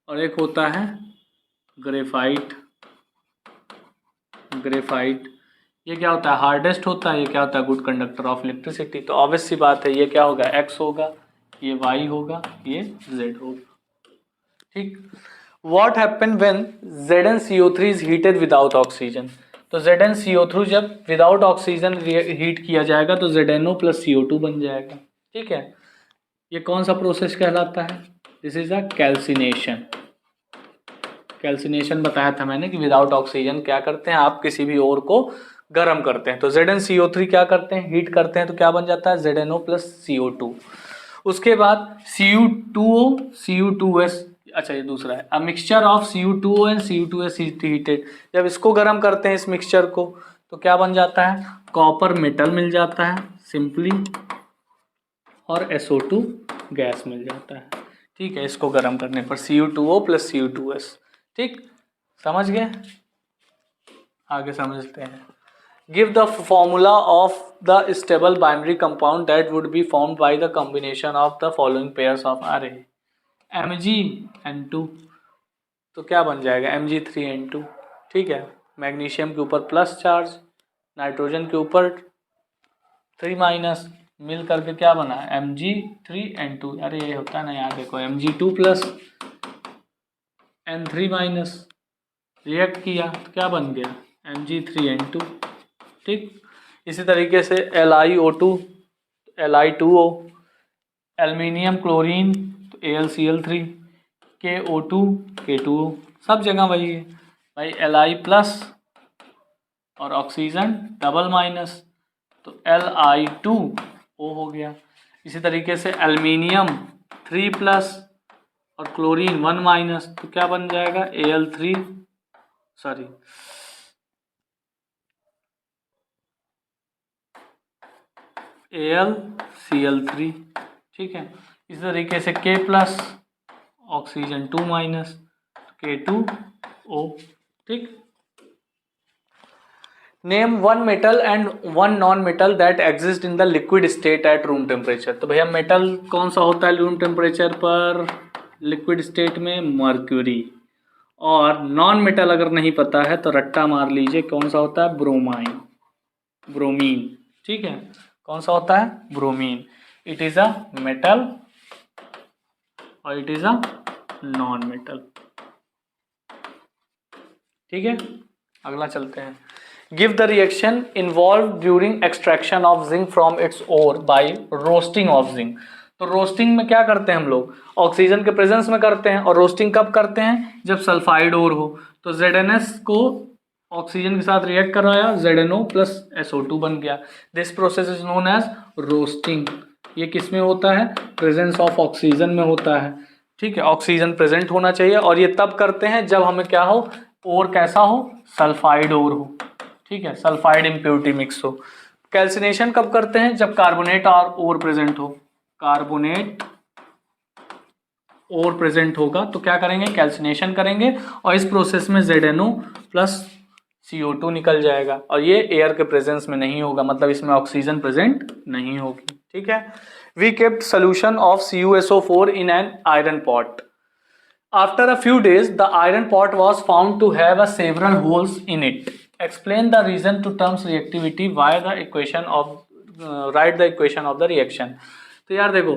और एक होता है ग्रेफाइट। ग्रेफाइट ये क्या होता है? हार्डेस्ट होता है। ये क्या होता है? Good conductor of electricity. तो ऑब्वियस सी बात है, ये क्या होगा? X होगा, ये Y होगा, ये Z होगा। ठीक, what happen when ZnCO3 is heated without oxygen. तो ZnCO3 जब विदाउट ऑक्सीजन हीट किया जाएगा तो ZnO प्लस CO2 बन जाएगा। ठीक है, ये कौन सा प्रोसेस कहलाता है? This is a calcination. Calcination बताया था मैंने कि विदाउट ऑक्सीजन क्या करते हैं आप, किसी भी ओर को गर्म करते हैं। तो ZnCO3 क्या करते हैं, हीट करते हैं, तो क्या बन जाता है ZnO प्लस CO2। उसके बाद Cu2O Cu2S, अच्छा ये दूसरा है, a mixture of Cu2O and Cu2S heated. जब इसको गर्म करते हैं इस मिक्सचर को, तो क्या बन जाता है, कॉपर मेटल मिल जाता है सिंपली, और SO2 गैस मिल जाता है। ठीक है, इसको गर्म करने पर Cu2O प्लस Cu2S। ठीक, समझ गए, आगे समझते हैं। Give the formula of the stable binary compound that would be formed by the combination of the following pairs of अरे Mg(N2), तो क्या बन जाएगा Mg3N2। ठीक है, मैग्नीशियम के ऊपर प्लस चार्ज, नाइट्रोजन के ऊपर 3 माइनस, मिल करके क्या बना Mg3N2। अरे ये होता है ना, यहाँ देखो Mg2 plus N3 minus, react किया तो क्या बन गया Mg3N2। ठीक, इसी तरीके से LiO2 Li2O, एल्युमिनियम क्लोरीन तो AlCl3, KO2 K2O, सब जगह वही है भाई, Li प्लस और ऑक्सीजन डबल माइनस तो Li2O हो गया। इसी तरीके से एल्युमिनियम 3 प्लस और क्लोरीन 1 माइनस, तो क्या बन जाएगा AlCl3। ठीक है, इसी तरीके से K plus oxygen 2 minus K2O। ठीक, name one metal and one non metal that exist in the liquid state at room temperature. तो भैया मेटल कौन सा होता है रूम टेम्परेचर पर, लिक्विड स्टेट में मर्क्यूरी, और नॉन मेटल अगर नहीं पता है तो रट्टा मार लीजिए, कौन सा होता है, ब्रोमीन। ठीक है, कौन सा होता है, bromine. It is a metal और it is a non metal. ठीक है, अगला चलते हैं। Give the reaction involve during extraction of zinc from its ore by roasting of zinc. तो रोस्टिंग में क्या करते हैं हम लोग, ऑक्सीजन के प्रेजेंस में करते हैं, और रोस्टिंग कब करते हैं, जब सल्फाइड ओर हो। तो ZnS को ऑक्सीजन के साथ रिएक्ट करवाया, ZnO प्लस SO2 बन गया। This process is known as roasting. ये किस में होता है, प्रेजेंस ऑफ ऑक्सीजन में होता है। ठीक है, ऑक्सीजन प्रेजेंट होना चाहिए, और ये तब करते हैं जब हमें क्या हो, और कैसा हो, सल्फाइड और हो। ठीक है, सल्फाइड इम्प्योरिटी मिक्स हो। कैल्सिनेशन कब करते हैं, जब कार्बोनेट और प्रेजेंट हो, कार्बोनेट और प्रेजेंट होगा तो क्या करेंगे, कैल्सिनेशन करेंगे, और इस प्रोसेस में ZnO प्लस CO2 निकल जाएगा, और ये एयर के प्रेजेंस में नहीं होगा, मतलब इसमें ऑक्सीजन प्रेजेंट नहीं होगी। ठीक है, we kept solution of CuSO4 in an iron pot. After a few days, the iron pot was found to have several holes in it. Explain the reason to terms reactivity. Write the equation of the reaction. तो यार देखो,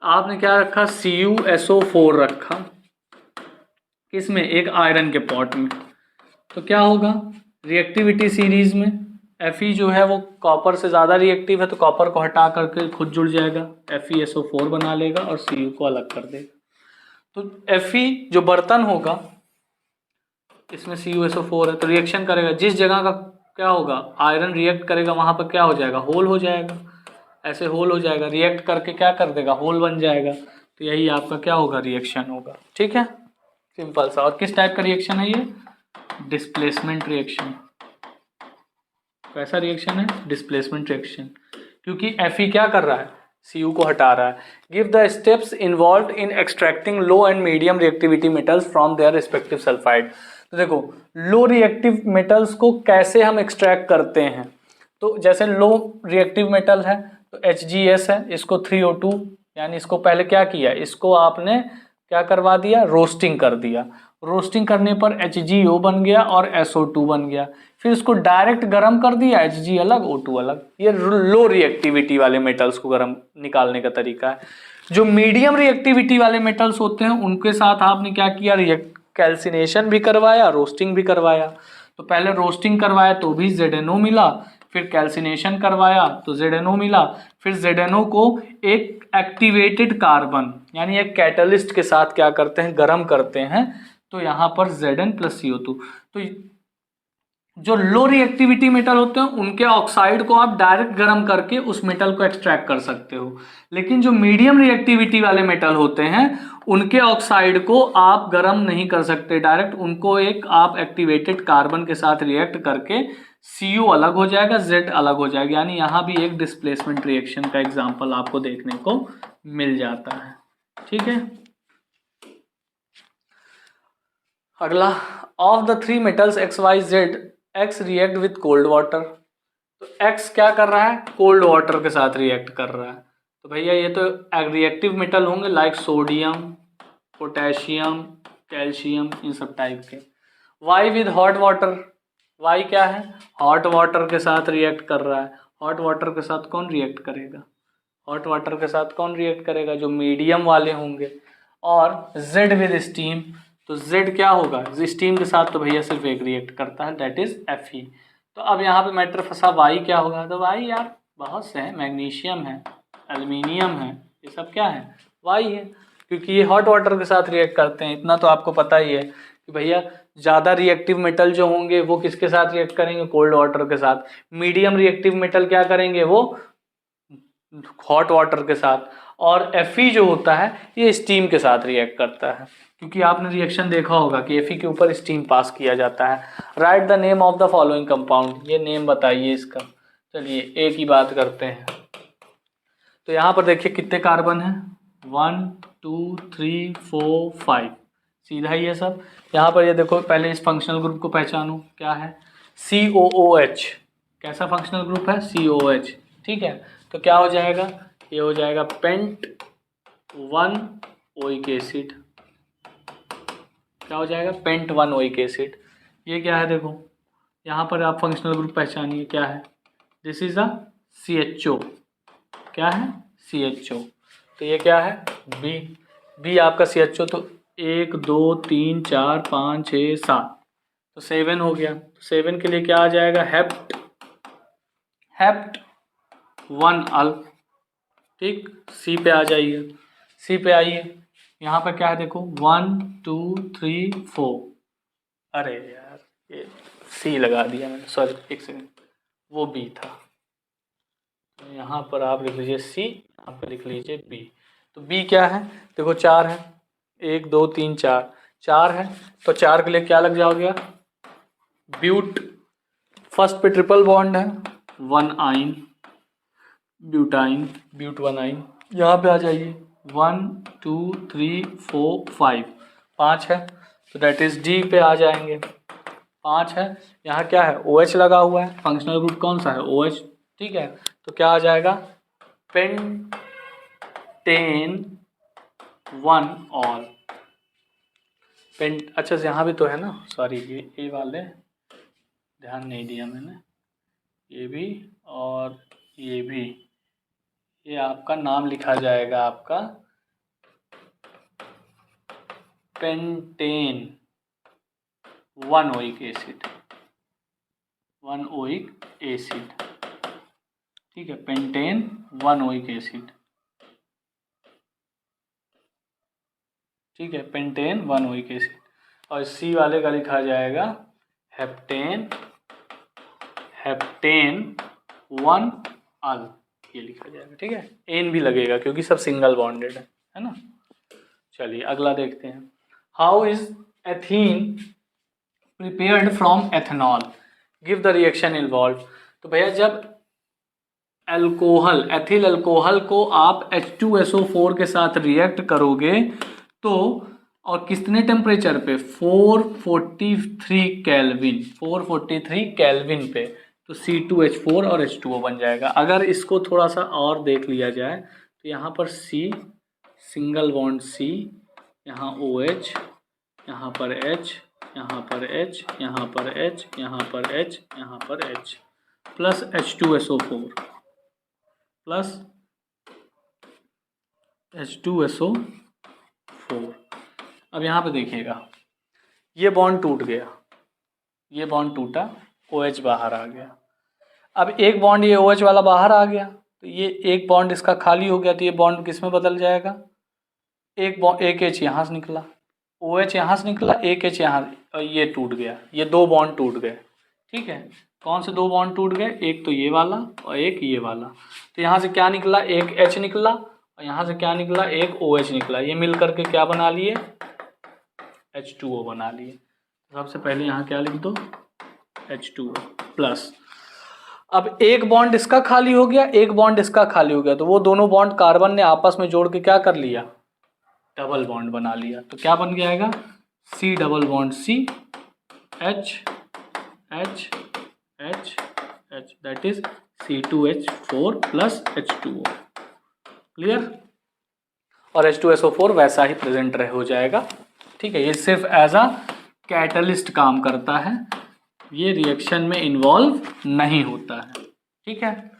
आपने क्या रखा, CuSO4 रखा, किसमें, एक iron के पॉट में। तो क्या होगा, रिएक्टिविटी सीरीज में Fe जो है वो कॉपर से ज़्यादा रिएक्टिव है, तो कॉपर को हटा करके खुद जुड़ जाएगा, FeSO4 बना लेगा और Cu को अलग कर देगा। तो Fe जो बर्तन होगा, इसमें CuSO4 है, तो रिएक्शन करेगा, जिस जगह का क्या होगा, आयरन रिएक्ट करेगा, वहां पर क्या हो जाएगा, होल हो जाएगा, ऐसे होल हो जाएगा, रिएक्ट करके क्या कर देगा, होल बन जाएगा। तो यही आपका क्या होगा, रिएक्शन होगा। ठीक है, सिंपल सा। और किस टाइप का रिएक्शन है ये, डिस्प्लेसमेंट रिएक्शन। कैसा रिएक्शन है, डिस्प्लेसमेंट रिएक्शन, क्योंकि Fe क्या कर रहा है, Cu को हटा रहा है। Give the steps involve in extracting low and medium reactivity metals from their respective sulphide. तो देखो, लो रिएक्टिव मेटल्स को कैसे हम एक्सट्रैक्ट करते हैं। तो जैसे लो रिएक्टिव मेटल है तो HgS है, इसको 3O2, यानी इसको पहले क्या किया, इसको आपने क्या करवा दिया, रोस्टिंग कर दिया। रोस्टिंग करने पर HgO बन गया और SO2 बन गया। फिर इसको डायरेक्ट गर्म कर दिया, Hg अलग O2 अलग। ये लो रिएक्टिविटी वाले मेटल्स को गर्म निकालने का तरीका है। जो मीडियम रिएक्टिविटी वाले मेटल्स होते हैं उनके साथ आपने क्या किया, कैल्सिनेशन भी करवाया, रोस्टिंग भी करवाया। तो पहले रोस्टिंग करवाया तो भी ZnO मिला, फिर कैल्सिनेशन करवाया तो ZnO मिला, फिर ZnO को एक एक्टिवेटेड कार्बन यानी एक कैटलिस्ट के साथ क्या करते हैं, गर्म करते हैं, तो यहाँ पर Zn प्लस CO2। तो जो लो रिएक्टिविटी मेटल होते हैं उनके ऑक्साइड को आप डायरेक्ट गर्म करके उस मेटल को एक्सट्रैक्ट कर सकते हो, लेकिन जो मीडियम रिएक्टिविटी वाले मेटल होते हैं उनके ऑक्साइड को आप गर्म नहीं कर सकते डायरेक्ट, उनको एक आप एक्टिवेटेड कार्बन के साथ रिएक्ट करके CO अलग हो जाएगा, Z अलग हो जाएगा, यानी यहाँ भी एक डिस्प्लेसमेंट रिएक्शन का एग्जाम्पल आपको देखने को मिल जाता है। ठीक है, अगला, of the three metals XYZ X react with cold water. तो X क्या कर रहा है, कोल्ड वाटर के साथ रिएक्ट कर रहा है। तो भैया ये तो रिएक्टिव मेटल होंगे लाइक सोडियम, पोटेशियम, कैल्शियम, इन सब टाइप के। Y with hot water, Y क्या है, हॉट वाटर के साथ रिएक्ट कर रहा है। हॉट वाटर के साथ कौन रिएक्ट करेगा, हॉट वाटर के साथ कौन रिएक्ट करेगा, जो मीडियम वाले होंगे। और Z विद स्टीम, तो Z क्या होगा, स्टीम के साथ तो भैया सिर्फ एक रिएक्ट करता है, दैट इज Fe। तो अब यहाँ पे मैटर फंसा, Y क्या होगा, तो Y यार बहुत से हैं, मैग्नीशियम है, एल्युमिनियम है, ये सब क्या है, Y है, क्योंकि ये हॉट वाटर के साथ रिएक्ट करते हैं। इतना तो आपको पता ही है कि भैया ज़्यादा रिएक्टिव मेटल जो होंगे वो किसके साथ रिएक्ट करेंगे, कोल्ड वाटर के साथ। मीडियम रिएक्टिव मेटल क्या करेंगे, वो हॉट वाटर के साथ। और Fe जो होता है ये स्टीम के साथ रिएक्ट करता है, क्योंकि आपने रिएक्शन देखा होगा कि Fe के ऊपर स्टीम पास किया जाता है। Right the name of the following compound, ये नेम बताइए इसका। चलिए एक ही बात करते हैं। तो यहाँ पर देखिए कितने कार्बन हैं, 1 2 3 4 5, सीधा ही है सब। यहाँ पर ये देखो, पहले इस फंक्शनल ग्रुप को पहचानो, क्या है, COOH। कैसा फंक्शनल ग्रुप है, COOH। ठीक है, तो क्या हो जाएगा, ये हो जाएगा पेंट 1 ओइक एसिड। क्या हो जाएगा, पेंट 1 ओइक एसिड। ये क्या है, देखो यहाँ पर आप फंक्शनल ग्रुप पहचानिए, क्या है, दिस इज अ CHO। क्या है, CHO। तो ये क्या है, बी आपका CHO। तो 1 2 3 4 5 6 7, तो 7 हो गया। तो 7 के लिए क्या आ जाएगा, हेप्ट 1 अल। ठीक, सी पे आ जाइए, सी पे आइए। यहाँ पर क्या है, देखो 1 2 3 4, अरे यार ये सी लगा दिया मैंने, सॉरी एक सेकंड, वो बी था। तो यहाँ पर आप लिख लीजिए सी, यहाँ पर लिख लीजिए बी। तो बी क्या है, देखो 4 है, 1 2 3 4, 4 है, तो 4 के लिए क्या लग जाओगे, ब्यूट। फर्स्ट पे ट्रिपल बॉन्ड है, 1 आइन, ब्यूटाइन, ब्यूट 1 आइन। यहाँ पे आ जाइए, 1 2 3 4 5, 5 है, तो दैट इज डी पे आ जाएंगे, 5 है। यहाँ क्या है, OH लगा हुआ है, फंक्शनल ग्रुप कौन सा है, OH। ठीक है, तो क्या आ जाएगा, पेंटेन 1 ऑल। पेंट, अच्छा यहाँ भी तो है ना, सॉरी ये वाले ध्यान नहीं दिया मैंने, ये भी और ये भी, ये आपका नाम लिखा जाएगा आपका pentane 1 oic acid, 1 oic acid. ठीक है, पेंटेन 1 ओइक एसिड। ठीक है, पेंटेन 1 ओइक एसिड। और सी वाले का लिखा जाएगा हेप्टेन 1 अल, ये लिखा जाएगा। ठीक है, एन भी लगेगा क्योंकि सब सिंगल बॉन्डेड है ना। चलिए अगला देखते हैं, how is ethene prepared from ethanol, give the reaction involve. तो भैया जब अल्कोहल, एथिल अल्कोहल को आप H2SO4 के साथ रिएक्ट करोगे तो, और कितने टेम्परेचर पे, 443 केल्विन, 443 केल्विन पे, तो C2H4 और H2O बन जाएगा। अगर इसको थोड़ा सा और देख लिया जाए तो यहाँ पर C, सिंगल बॉन्ड C, यहाँ OH, यहाँ पर H, यहाँ पर H, यहाँ पर H, यहाँ पर H, यहाँ पर H, plus H2SO4 plus H2SO4। अब यहाँ पे देखिएगा, ये बॉन्ड टूट गया, ये बॉन्ड टूटा, OH बाहर आ गया। अब एक बॉन्ड ये OH वाला बाहर आ गया, तो ये एक बॉन्ड इसका खाली हो गया, तो ये बॉन्ड किस में बदल जाएगा, एक H यहाँ से निकला, OH यहाँ से निकला, एक H यहाँ, ये टूट गया, ये दो बॉन्ड टूट गए। ठीक है, कौन से दो बॉन्ड टूट गए? एक तो ये वाला और एक ये वाला। तो यहाँ से क्या निकला? एक H निकला और यहाँ से क्या निकला? एक OH निकला। ये मिल करके क्या बना लिए? H2O बना लिए। सबसे पहले यहाँ क्या लिख दो? H2O plus. अब एक बॉन्ड इसका खाली हो गया, एक बॉन्ड इसका खाली हो गया, तो वो दोनों बॉन्ड कार्बन ने आपस में जोड़ के क्या कर लिया? डबल बॉन्ड बना लिया। तो क्या बन जाएगा? C double bond C, H H H H, that is C2H4 plus H2O। Clear? और H2SO4 वैसा ही प्रेजेंट रह हो जाएगा। ठीक है, ये सिर्फ एज अ कैटलिस्ट काम करता है, ये रिएक्शन में इन्वॉल्व नहीं होता है। ठीक है,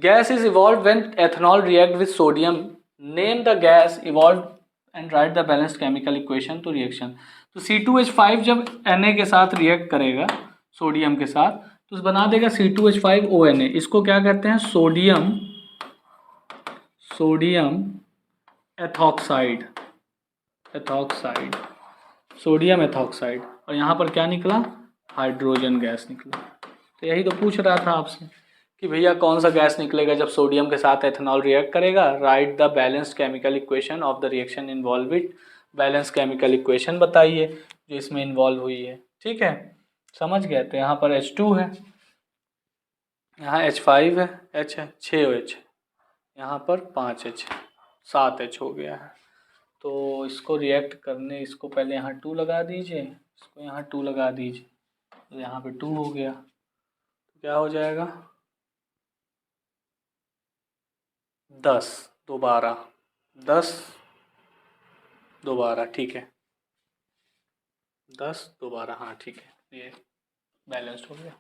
gas is evolve when ethanol react with sodium, name the gas evolve and right the balanced chemical equation two reaction. तो C2H5 जब Na के साथ रिएक्ट करेगा सोडियम के साथ, तो बना देगा C2H5ONa। इसको क्या कहते हैं? Sodium ethoxide, sodium ethoxide. और यहाँ पर क्या निकला? हाइड्रोजन गैस निकला। तो यही तो पूछ रहा था आपसे कि भैया कौन सा गैस निकलेगा जब सोडियम के साथ एथेनॉल रिएक्ट करेगा? Right the balanced chemical equation of the reaction involve it. Balance chemical equation बताइए जो इसमें इन्वॉल्व हुई है। ठीक है, समझ गए? तो यहाँ पर H2 है, यहाँ H5 है, H है 6OH, यहाँ पर 5H, 7H हो गया है। तो इसको रिएक्ट करने, इसको पहले यहाँ 2 लगा दीजिए, इसको यहाँ 2 लगा दीजिए, तो यहाँ पे 2 हो गया। तो क्या हो जाएगा? 10 दोबारा, 10 दोबारा, ठीक है, 10 दोबारा, हाँ ठीक है, ये बैलेंस्ड हो गया।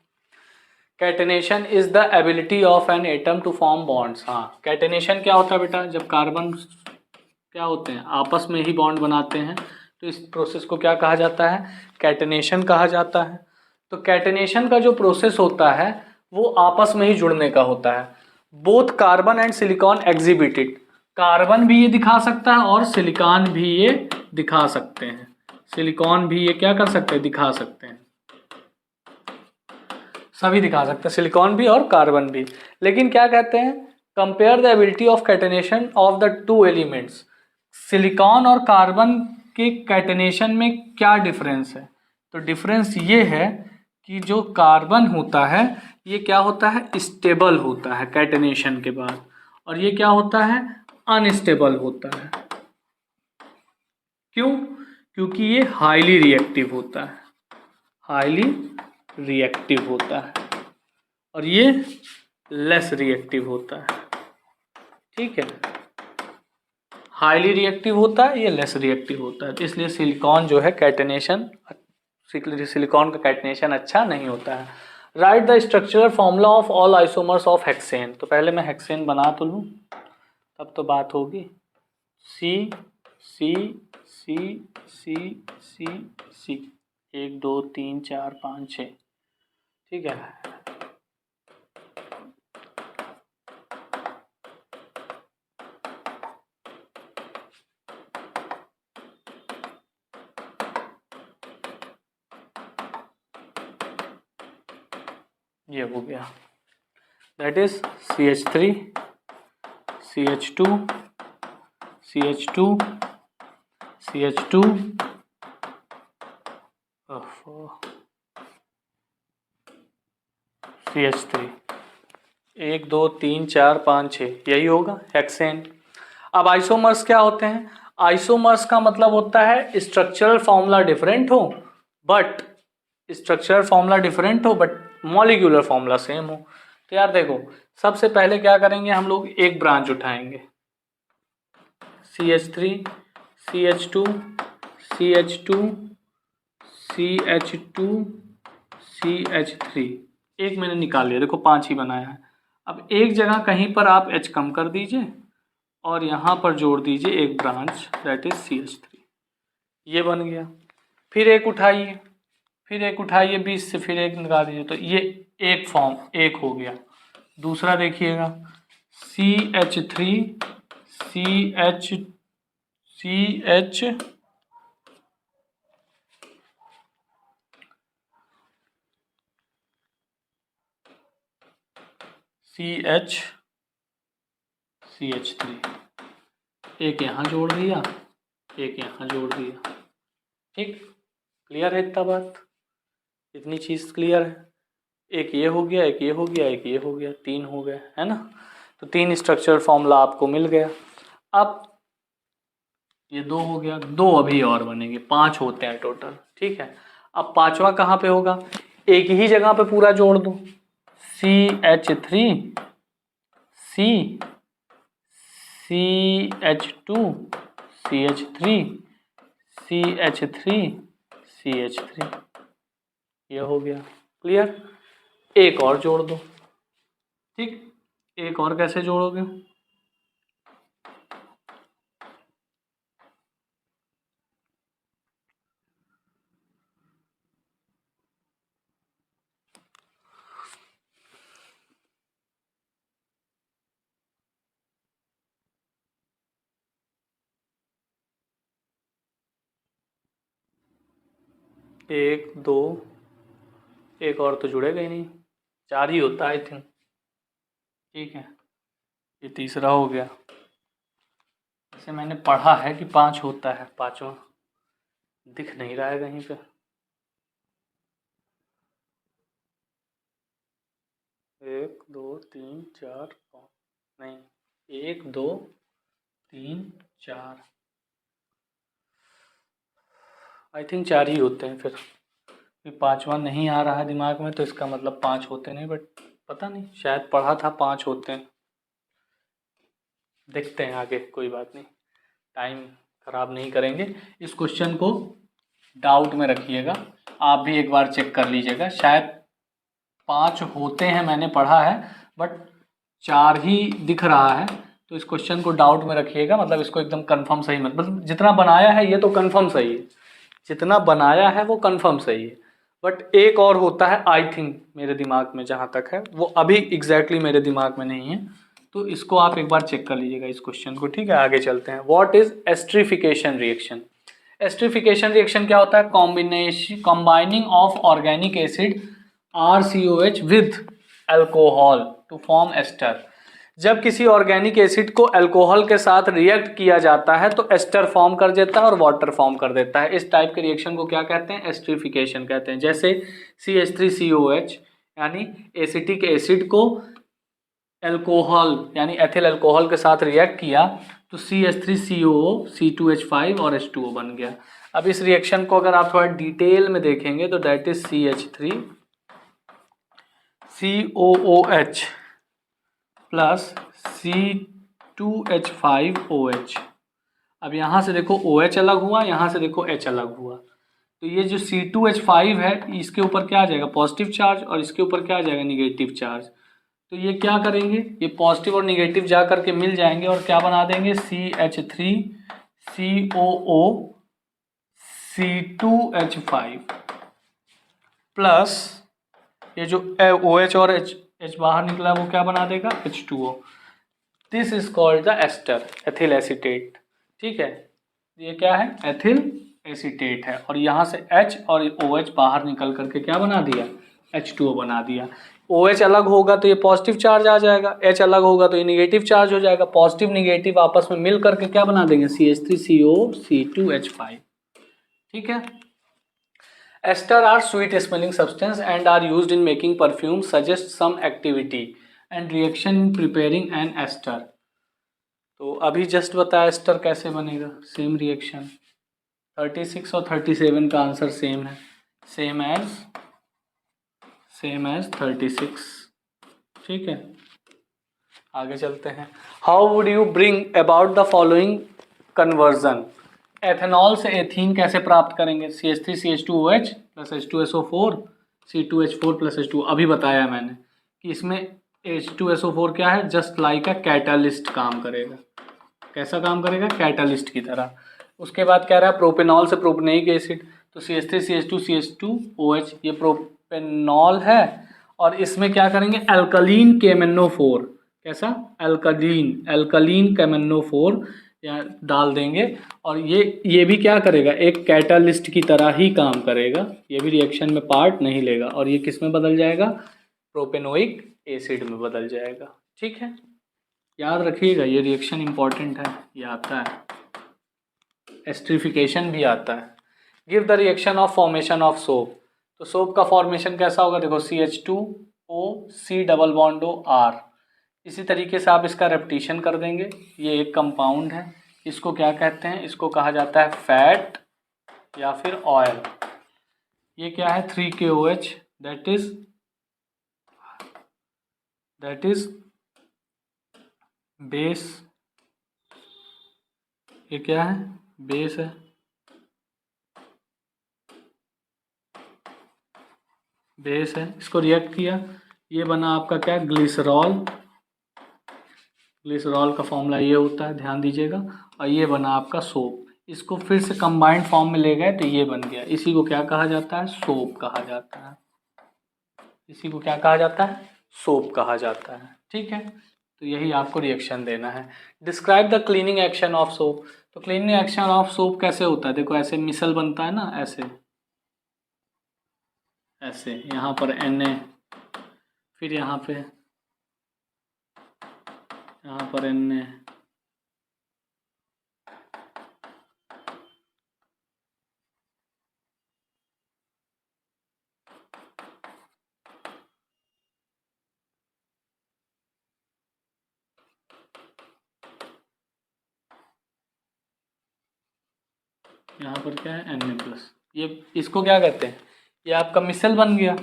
Catenation is the ability of an atom to form bonds. हाँ, कैटेनेशन क्या होता है बेटा? जब कार्बन क्या होते हैं? आपस में ही बॉन्ड बनाते हैं, तो इस प्रोसेस को क्या कहा जाता है? कैटेनेशन कहा जाता है। तो कैटेनेशन का जो प्रोसेस होता है वो आपस में ही जुड़ने का होता है। Both carbon and silicon exhibited, carbon भी ये दिखा सकता है और सिलिकॉन भी ये दिखा सकते हैं, सिलिकॉन भी ये क्या कर सकते हैं? दिखा सकते हैं, सभी दिखा सकते हैं, सिलिकॉन भी और कार्बन भी। लेकिन क्या कहते हैं? Compare the ability of catenation of the two elements. Silicon और कार्बन के कैटेनेशन में क्या डिफरेंस है? तो डिफरेंस ये है कि जो कार्बन होता है ये क्या होता है? स्टेबल होता है कैटेनेशन के बाद, और ये क्या होता है? अनस्टेबल होता है। क्यों? क्योंकि ये हाईली रिएक्टिव होता है, हाईली रिएक्टिव होता है, और ये लेस रिएक्टिव होता है। ठीक है, हाईली रिएक्टिव होता है, ये लेस रिएक्टिव होता है। इसलिए सिलिकॉन जो है कैटेनेशन, सिलिकॉन का कैटेनेशन अच्छा नहीं होता है। Right the structural formula of all isomers of hexane. तो पहले मैं हेक्सेन बना तो लूँ, तब तो बात होगी। सी सी सी सी सी सी, 1 2 3 4 5 6, ठीक है। ये हो गया, that is CH3 CH2 CH2 CH2 CH3, 1 2 3 4 5 6, यही होगा हेक्सेन। अब आइसोमर्स क्या होते हैं? आइसोमर्स का मतलब होता है स्ट्रक्चरल फॉर्मूला डिफरेंट हो, बट मॉलिक्यूलर फॉर्मूला सेम हो। तो यार देखो, सबसे पहले क्या करेंगे हम लोग? एक ब्रांच उठाएंगे, CH3 CH2 CH2 CH2 CH3, एक मैंने निकाल लिया, देखो 5 ही बनाया है। अब एक जगह कहीं पर आप H कम कर दीजिए और यहाँ पर जोड़ दीजिए एक ब्रांच, दैट इज CH3, ये बन गया। फिर एक उठाइए, फिर एक उठाइए 20 से, फिर एक निकाल दीजिए, तो ये एक फॉर्म एक हो गया। दूसरा देखिएगा, CH3 CH CH3, एक यहाँ जोड़ दिया, एक यहाँ जोड़ दिया। ठीक, क्लियर है इतना बात, इतनी चीज़ क्लियर है। एक ये हो गया, एक ये हो गया, एक ये हो गया, 3 हो गए, है ना। तो 3 स्ट्रक्चर फॉर्मूला आपको मिल गया। अब ये 2 हो गया, 2 अभी और बनेंगे, 5 होते हैं टोटल। ठीक है, अब पांचवा कहाँ पे होगा, एक ही जगह पे पूरा जोड़ दो, CH3 CH2 CH3 CH3 CH3, ये हो गया क्लियर। एक और जोड़ दो। ठीक, एक और कैसे जोड़ोगे, एक दो, एक और तो जुड़ेगा ही नहीं, 4 ही होता है आई थिंक। ठीक है, ये तीसरा हो गया। जैसे मैंने पढ़ा है कि 5 होता है, पांचवा दिख नहीं रहा है कहीं पे। एक दो तीन चार पाँच, नहीं, 1 2 3 4, आई थिंक 4 ही होते हैं। फिर पांचवा नहीं आ रहा है दिमाग में, तो इसका मतलब 5 होते नहीं, बट पता नहीं, शायद पढ़ा था 5 होते हैं। देखते हैं आगे, कोई बात नहीं, टाइम ख़राब नहीं करेंगे। इस क्वेश्चन को डाउट में रखिएगा, आप भी एक बार चेक कर लीजिएगा। शायद 5 होते हैं, मैंने पढ़ा है, बट 4 ही दिख रहा है। तो इस क्वेश्चन को डाउट में रखिएगा, मतलब इसको एकदम कंफर्म सही मत, मतलब जितना बनाया है ये तो कंफर्म सही है, जितना बनाया है वो कंफर्म सही है, बट एक और होता है आई थिंक, मेरे दिमाग में जहाँ तक है, वो अभी एग्जैक्टली मेरे दिमाग में नहीं है। तो इसको आप एक बार चेक कर लीजिएगा इस क्वेश्चन को। ठीक है, आगे चलते हैं। What is esterification reaction. Esterification reaction क्या होता है, combination combining of organic acid RCOH with alcohol to form ester. जब किसी ऑर्गेनिक एसिड को अल्कोहल के साथ रिएक्ट किया जाता है तो एस्टर फॉर्म कर देता है और वाटर फॉर्म कर देता है। इस टाइप के रिएक्शन को क्या कहते हैं, एस्ट्रिफिकेशन कहते हैं। जैसे CH3COH यानी एसिटिक एसिड को अल्कोहल यानी एथिल अल्कोहल के साथ रिएक्ट किया तो CH3COO C2H5 और H2O बन गया। अब इस रिएक्शन को अगर आप थोड़ा डिटेल में देखेंगे तो that is CH3COOH plus C2H5OH। अब यहाँ से देखो OH अलग हुआ, यहाँ से देखो H अलग हुआ, तो ये जो C2H5 है इसके ऊपर क्या आ जाएगा, पॉजिटिव चार्ज, और इसके ऊपर क्या आ जाएगा, निगेटिव चार्ज। तो ये क्या करेंगे, ये पॉजिटिव और निगेटिव जा करके मिल जाएंगे और क्या बना देंगे, CH3COO C2H5 प्लस ये जो OH और H बाहर निकला वो क्या बना देगा, H2O। This is called the ester, ethyl acetate. ठीक है, ये क्या है, एथिल एसीटेट है, और यहाँ से H और OH बाहर निकल करके क्या बना दिया, H2O बना दिया। OH अलग होगा तो ये पॉजिटिव चार्ज आ जाएगा, H अलग होगा तो ये निगेटिव चार्ज हो जाएगा। पॉजिटिव निगेटिव आपस में मिल करके क्या बना देंगे, CH3CO C2H5। ठीक है, ester are sweet smelling substance and are used in making perfume, suggest some activity and reaction in preparing an ester. तो अभी जस्ट बताया एस्टर कैसे बनेगा, सेम रिएक्शन। 36 और 37 का आंसर सेम है, सेम एज 36। ठीक है, आगे चलते हैं। How would you bring about the following conversion. Ethanol से एथीन कैसे प्राप्त करेंगे, CH3CH2OH plus H2SO4 C2H4 plus H2। अभी बताया मैंने कि इसमें H2SO4 क्या है, जस्ट लाइक अ कैटालिस्ट काम करेगा। कैसा काम करेगा, कैटालिस्ट की तरह। उसके बाद कह रहा है प्रोपेनॉल से प्रोपेनिक एसिड, तो CH3CH2CH2OH ये प्रोपेनॉल है, और इसमें क्या करेंगे, अल्कलीन KMnO4। कैसा, अल्कलीन KMnO4 या डाल देंगे, और ये भी क्या करेगा, एक कैटालिस्ट की तरह ही काम करेगा, ये भी रिएक्शन में पार्ट नहीं लेगा, और ये किस में बदल जाएगा, प्रोपेनोइक एसिड में बदल जाएगा। ठीक है, याद रखिएगा ये रिएक्शन इंपॉर्टेंट है, ये आता है। एस्ट्रिफिकेशन भी आता है। Give the reaction of formation of soap. तो सोप का फॉर्मेशन कैसा होगा, देखो CH2O C double bond O R। इसी तरीके से आप इसका रेपिटेशन कर देंगे। ये एक कंपाउंड है, इसको क्या कहते हैं, इसको कहा जाता है फैट या फिर ऑयल। ये क्या है 3KOH, दैट इज बेस। ये क्या है, बेस है। बेस है, इसको रिएक्ट किया, ये बना आपका क्या, ग्लिसरॉल। ग्लिसरॉल का फॉर्मूला ये होता है, ध्यान दीजिएगा। और ये बना आपका सोप। इसको फिर से कंबाइंड फॉर्म में ले गए तो ये बन गया। इसी को क्या कहा जाता है, सोप कहा जाता है। इसी को क्या कहा जाता है, सोप कहा जाता है। ठीक है, तो यही आपको रिएक्शन देना है। Describe the cleaning action of soap. तो क्लीनिंग एक्शन ऑफ सोप कैसे होता है, देखो ऐसे मिसल बनता है ना, ऐसे ऐसे, यहाँ पर Na, फिर यहाँ पर Na, यहाँ पर क्या है Na+। ये इसको क्या कहते हैं, ये आपका मिसल बन गया।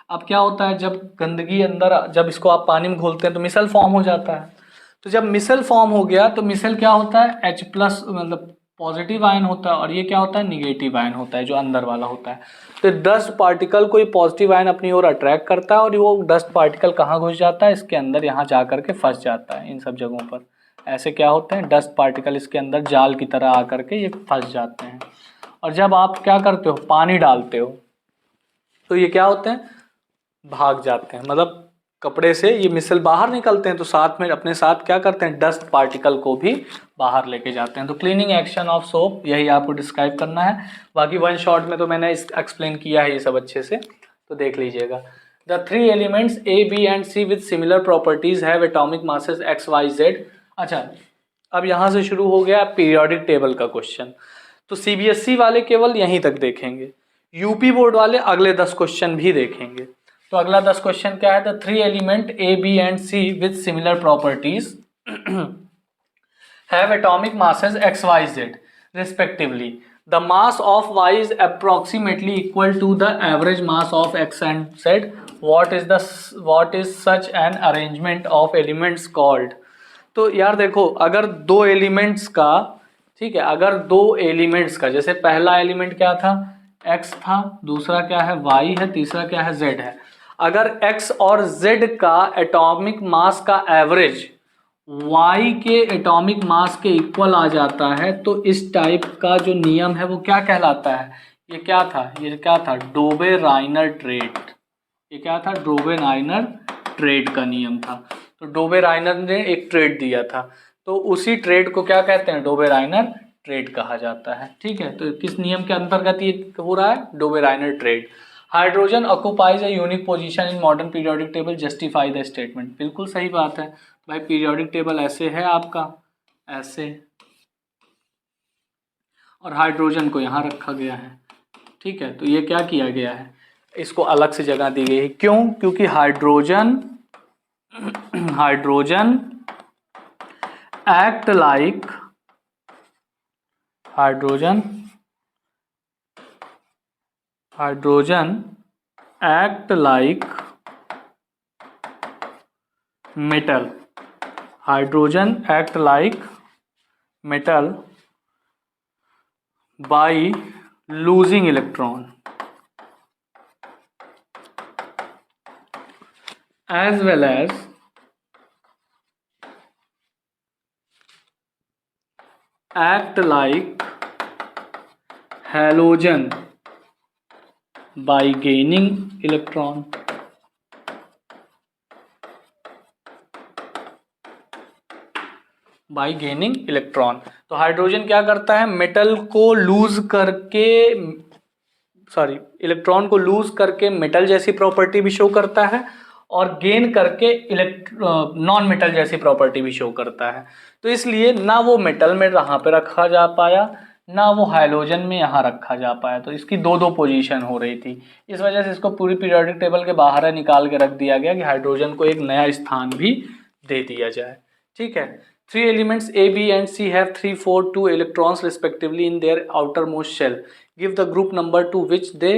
अब क्या होता है, जब गंदगी अंदर, जब इसको आप पानी में घोलते हैं तो मिसल फॉर्म हो जाता है। तो जब मिसल फॉर्म हो गया तो मिसल क्या होता है, H+ मतलब पॉजिटिव आयन होता है, और ये क्या होता है, निगेटिव आयन होता है, जो अंदर वाला होता है। तो डस्ट पार्टिकल को पॉजिटिव आयन अपनी ओर अट्रैक्ट करता है, और वो डस्ट पार्टिकल कहाँ घुस जाता है, इसके अंदर, यहाँ जा करके फंस जाता है। इन सब जगहों पर ऐसे क्या होते हैं, डस्ट पार्टिकल इसके अंदर जाल की तरह आकर के ये फंस जाते हैं। और जब आप क्या करते हो, पानी डालते हो, तो ये क्या होते हैं, भाग जाते हैं। मतलब कपड़े से ये मिसल बाहर निकलते हैं, तो साथ में अपने साथ क्या करते हैं, डस्ट पार्टिकल को भी बाहर लेके जाते हैं। तो क्लीनिंग एक्शन ऑफ सोप यही आपको डिस्क्राइब करना है। बाकी वन शॉट में तो मैंने एक्सप्लेन किया है ये सब अच्छे से, तो देख लीजिएगा। The 3 elements A, B and C with similar properties have atomic masses X, Y, Z। अच्छा, अब यहाँ से शुरू हो गया पीरियोडिक टेबल का क्वेश्चन। तो CBSE वाले केवल यहीं तक देखेंगे, यूपी बोर्ड वाले अगले 10 क्वेश्चन भी देखेंगे। तो अगला 10 क्वेश्चन क्या है, the 3 element A, B and C with similar properties have atomic masses X, Y, Z respectively. The mass of Y is approximately equal to the average mass of X and Z. What is such an arrangement of elements called? तो यार देखो, अगर दो elements का, ठीक है, अगर दो एलिमेंट्स का, जैसे पहला एलिमेंट क्या था, X था, दूसरा क्या है, Y है, तीसरा क्या है, Z है। अगर X और Z का एटॉमिक मास का एवरेज Y के एटॉमिक मास के इक्वल आ जाता है, तो इस टाइप का जो नियम है वो क्या कहलाता है, ये क्या था, डोबे-राइनर ट्रेड। ये क्या था, डोबे-राइनर ट्रेड का नियम था। तो डोबे-राइनर ने एक ट्रेड दिया था, तो उसी ट्रेड को क्या कहते हैं, डोबे-राइनर ट्रेड कहा जाता है। ठीक है, तो किस नियम के अंतर्गत ये हो रहा है, Dobereiner triad. Hydrogen occupies a unique position in modern periodic table, justify the statement. बिल्कुल सही बात है भाई, पीरियोडिक टेबल ऐसे है आपका, ऐसे, और हाइड्रोजन को यहाँ रखा गया है। ठीक है, तो ये क्या किया गया है, इसको अलग से जगह दी गई है। क्यों, क्योंकि hydrogen act like metal. Hydrogen act like metal by losing electron, as well as act like halogen by gaining electron. By gaining electron. तो हाइड्रोजन क्या करता है, मेटल को लूज करके, इलेक्ट्रॉन को लूज करके मेटल जैसी प्रॉपर्टी भी शो करता है, और गेन करके नॉन मेटल जैसी प्रॉपर्टी भी शो करता है। तो इसलिए ना वो मेटल में यहाँ पे रखा जा पाया, ना वो हाइड्रोजन में यहाँ रखा जा पाया। तो इसकी दो दो पोजीशन हो रही थी, इस वजह से इसको पूरी पीरियोडिक टेबल के बाहर निकाल के रख दिया गया कि हाइड्रोजन को एक नया स्थान भी दे दिया जाए। ठीक है, 3 elements A, B and C have 3, 4, 2 electrons respectively in their outermost shell. Give the group number to which they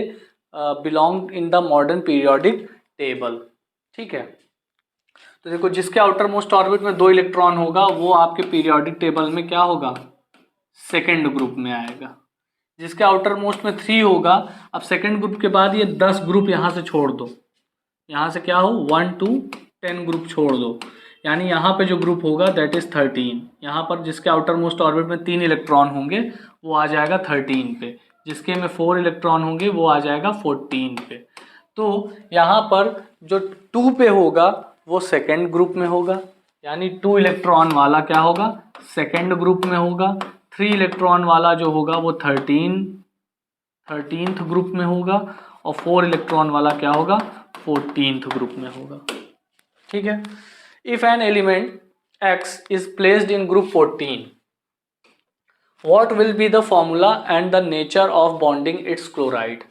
belong in the modern periodic table. ठीक है, तो देखो जिसके आउटर मोस्ट ऑर्बिट में 2 इलेक्ट्रॉन होगा वो आपके पीरियोडिक टेबल में क्या होगा, सेकेंड ग्रुप में आएगा। जिसके आउटर मोस्ट में 3 होगा, अब सेकेंड ग्रुप के बाद ये 10 ग्रुप यहाँ से छोड़ दो, यहाँ से क्या हो 1 to 10 ग्रुप छोड़ दो, यानी यहाँ पे जो ग्रुप होगा दैट इज 13। यहाँ पर जिसके आउटर मोस्ट ऑर्बिट में 3 इलेक्ट्रॉन होंगे वो आ जाएगा 13 पे, जिसके में 4 इलेक्ट्रॉन होंगे वो आ जाएगा 14 पे। तो यहाँ पर जो 2 पे होगा वो सेकेंड ग्रुप में होगा, यानी 2 इलेक्ट्रॉन वाला क्या होगा, सेकेंड ग्रुप में होगा। 3 इलेक्ट्रॉन वाला जो होगा वो 13th ग्रुप में होगा, और 4 इलेक्ट्रॉन वाला क्या होगा, 14th ग्रुप में होगा। ठीक है, if an element X is placed in group 14, what will be the formula and the nature of bonding its chloride?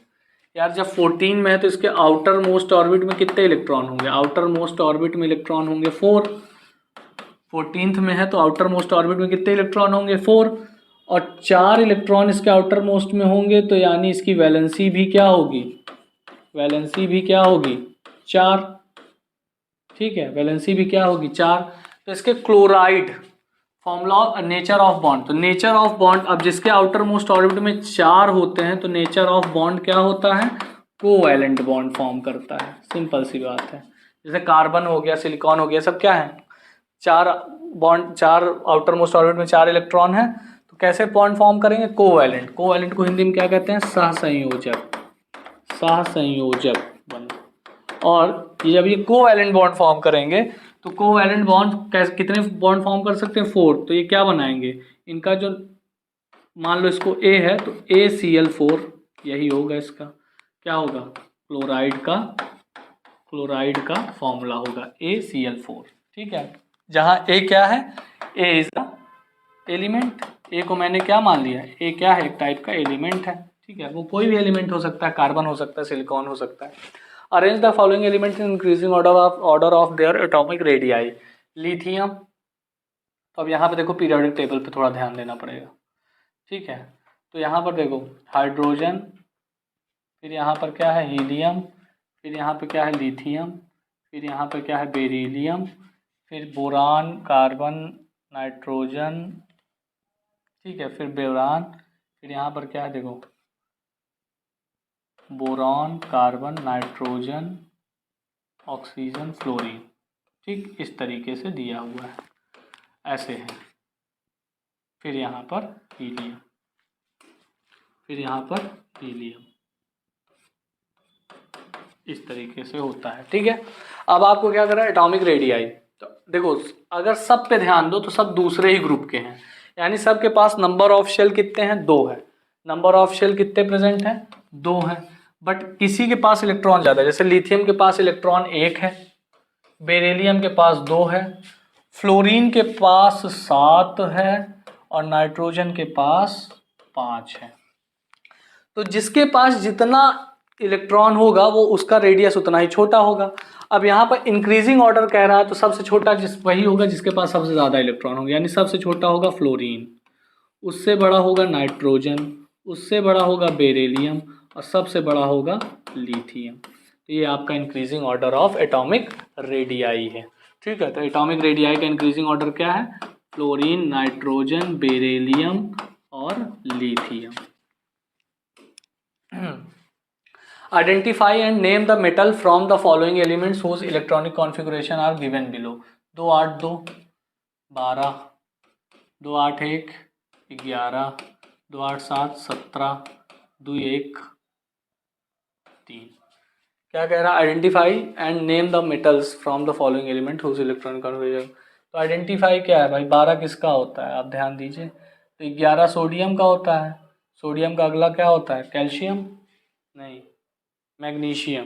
यार जब 14 में है तो इसके आउटर मोस्ट ऑर्बिट में कितने इलेक्ट्रॉन होंगे, आउटर मोस्ट ऑर्बिट में इलेक्ट्रॉन होंगे 4। 14th में है तो आउटर मोस्ट ऑर्बिट में कितने इलेक्ट्रॉन होंगे 4, और 4 इलेक्ट्रॉन इसके आउटर मोस्ट में होंगे, तो यानी इसकी वैलेंसी भी क्या होगी, वैलेंसी भी क्या होगी 4। ठीक है, वैलेंसी भी क्या होगी 4। तो इसके chloride formula nature of bond, तो नेचर ऑफ बॉन्ड, अब जिसके आउटर मोस्ट ऑर्बिट में 4 होते हैं तो नेचर ऑफ बॉन्ड क्या होता है, कोवैलेंट बॉन्ड फॉर्म करता है। सिंपल सी बात है, जैसे कार्बन हो गया, सिलिकॉन हो गया, सब क्या है 4 बॉन्ड, 4 आउटर मोस्ट ऑर्बिट में 4 इलेक्ट्रॉन है, तो कैसे बॉन्ड फॉर्म करेंगे, कोवैलेंट। कोवैलेंट को हिंदी में क्या कहते हैं, सहसंयोजक, सहसंयोजक बॉन्ड। और ये जब ये कोवैलेंट बॉन्ड फॉर्म करेंगे तो कोवैलेंट बॉन्ड कैसे, कितने बॉन्ड फॉर्म कर सकते हैं 4, तो ये क्या बनाएंगे, इनका जो मान लो इसको A है तो ACl4 यही होगा, इसका क्या होगा, क्लोराइड का फॉर्मूला होगा ACl4। ठीक है, जहाँ A क्या है, A is the element, A को मैंने क्या मान लिया, A क्या है, एक टाइप का एलिमेंट है। ठीक है, वो कोई भी एलिमेंट हो सकता है, कार्बन हो सकता है, सिलिकॉन हो सकता है। Arrange the following elements in increasing order of their atomic radii. Lithium, तो अब यहाँ पे देखो पीरियोडिक टेबल पे थोड़ा ध्यान देना पड़ेगा। ठीक है, तो यहाँ पर देखो हाइड्रोजन, फिर यहाँ पर क्या है हीलियम, फिर यहाँ पे क्या है लिथियम, फिर यहाँ पे क्या है बेरिलियम, फिर बोरान, कार्बन, नाइट्रोजन। ठीक है, फिर बोरान, फिर यहाँ पर क्या है देखो boron, carbon, nitrogen, oxygen, fluorine. ठीक, इस तरीके से दिया हुआ है, ऐसे है। फिर यहाँ पर हीलियम, फिर यहाँ पर हीलियम, इस तरीके से होता है। ठीक है, अब आपको क्या करना है, एटॉमिक रेडियाई। तो देखो अगर सब पे ध्यान दो तो सब दूसरे ही ग्रुप के हैं, यानी सबके पास नंबर ऑफ शेल कितने हैं, 2 है। नंबर ऑफ शेल कितने प्रेजेंट हैं, 2 हैं, बट किसी के पास इलेक्ट्रॉन ज़्यादा है। जैसे लिथियम के पास इलेक्ट्रॉन 1 है, बेरिलियम के पास 2 है, फ्लोरीन के पास 7 है, और नाइट्रोजन के पास 5 है। तो जिसके पास जितना इलेक्ट्रॉन होगा वो उसका रेडियस उतना ही छोटा होगा। अब यहाँ पर इंक्रीजिंग ऑर्डर कह रहा है तो सबसे छोटा वही होगा जिसके पास सबसे ज़्यादा इलेक्ट्रॉन होंगे, यानी सबसे छोटा होगा फ्लोरीन, उससे बड़ा होगा नाइट्रोजन, उससे बड़ा होगा बेरिलियम, और सबसे बड़ा होगा लिथियम। तो ये आपका increasing order of atomic radii है। ठीक है, तो एटॉमिक रेडियाई का इंक्रीजिंग ऑर्डर क्या है, फ्लोरीन, नाइट्रोजन, बेरिलियम और lithium. Identify and name the metal from the following elements whose electronic configuration are given below. 2 8 2 12, 2 8 1 11, 2 8 7 17, 2 1 3। क्या कह रहा है, identify and name the metals from the following element whose electronic configuration. तो identify क्या है भाई, 12 किसका होता है, आप ध्यान दीजिए। तो 11 सोडियम का होता है, सोडियम का अगला क्या होता है, कैल्शियम नहीं, मैग्नीशियम।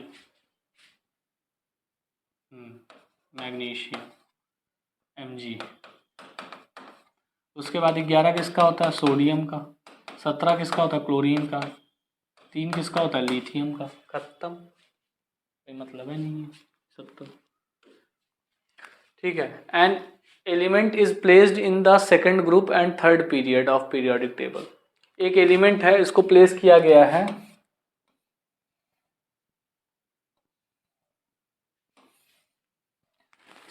Magnesium Mg। उसके बाद 11 किसका होता है? सोडियम का। 17 किसका होता है? क्लोरीन का। 3 किसका होता है? लिथियम का। खत्म, कोई मतलब है नहीं है सब तो। ठीक है। An element is placed in the second group and third period of periodic table. एक एलिमेंट है, इसको प्लेस किया गया है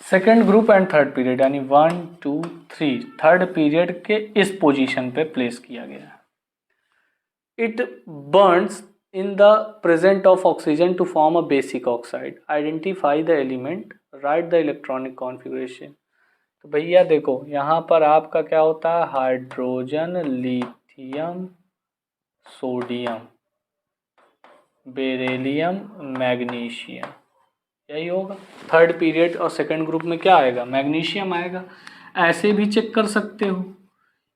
second group and third period, यानी 1 2 3 थर्ड पीरियड के इस पोजीशन पे प्लेस किया गया है। It burns in the present of oxygen to form a basic oxide. Identify the element, write the electronic configuration. तो भैया देखो, यहाँ पर आपका क्या होता है? Hydrogen, lithium, sodium, beryllium, magnesium, यही होगा। थर्ड पीरियड और सेकंड ग्रुप में क्या आएगा? मैग्नीशियम आएगा। ऐसे भी चेक कर सकते हो,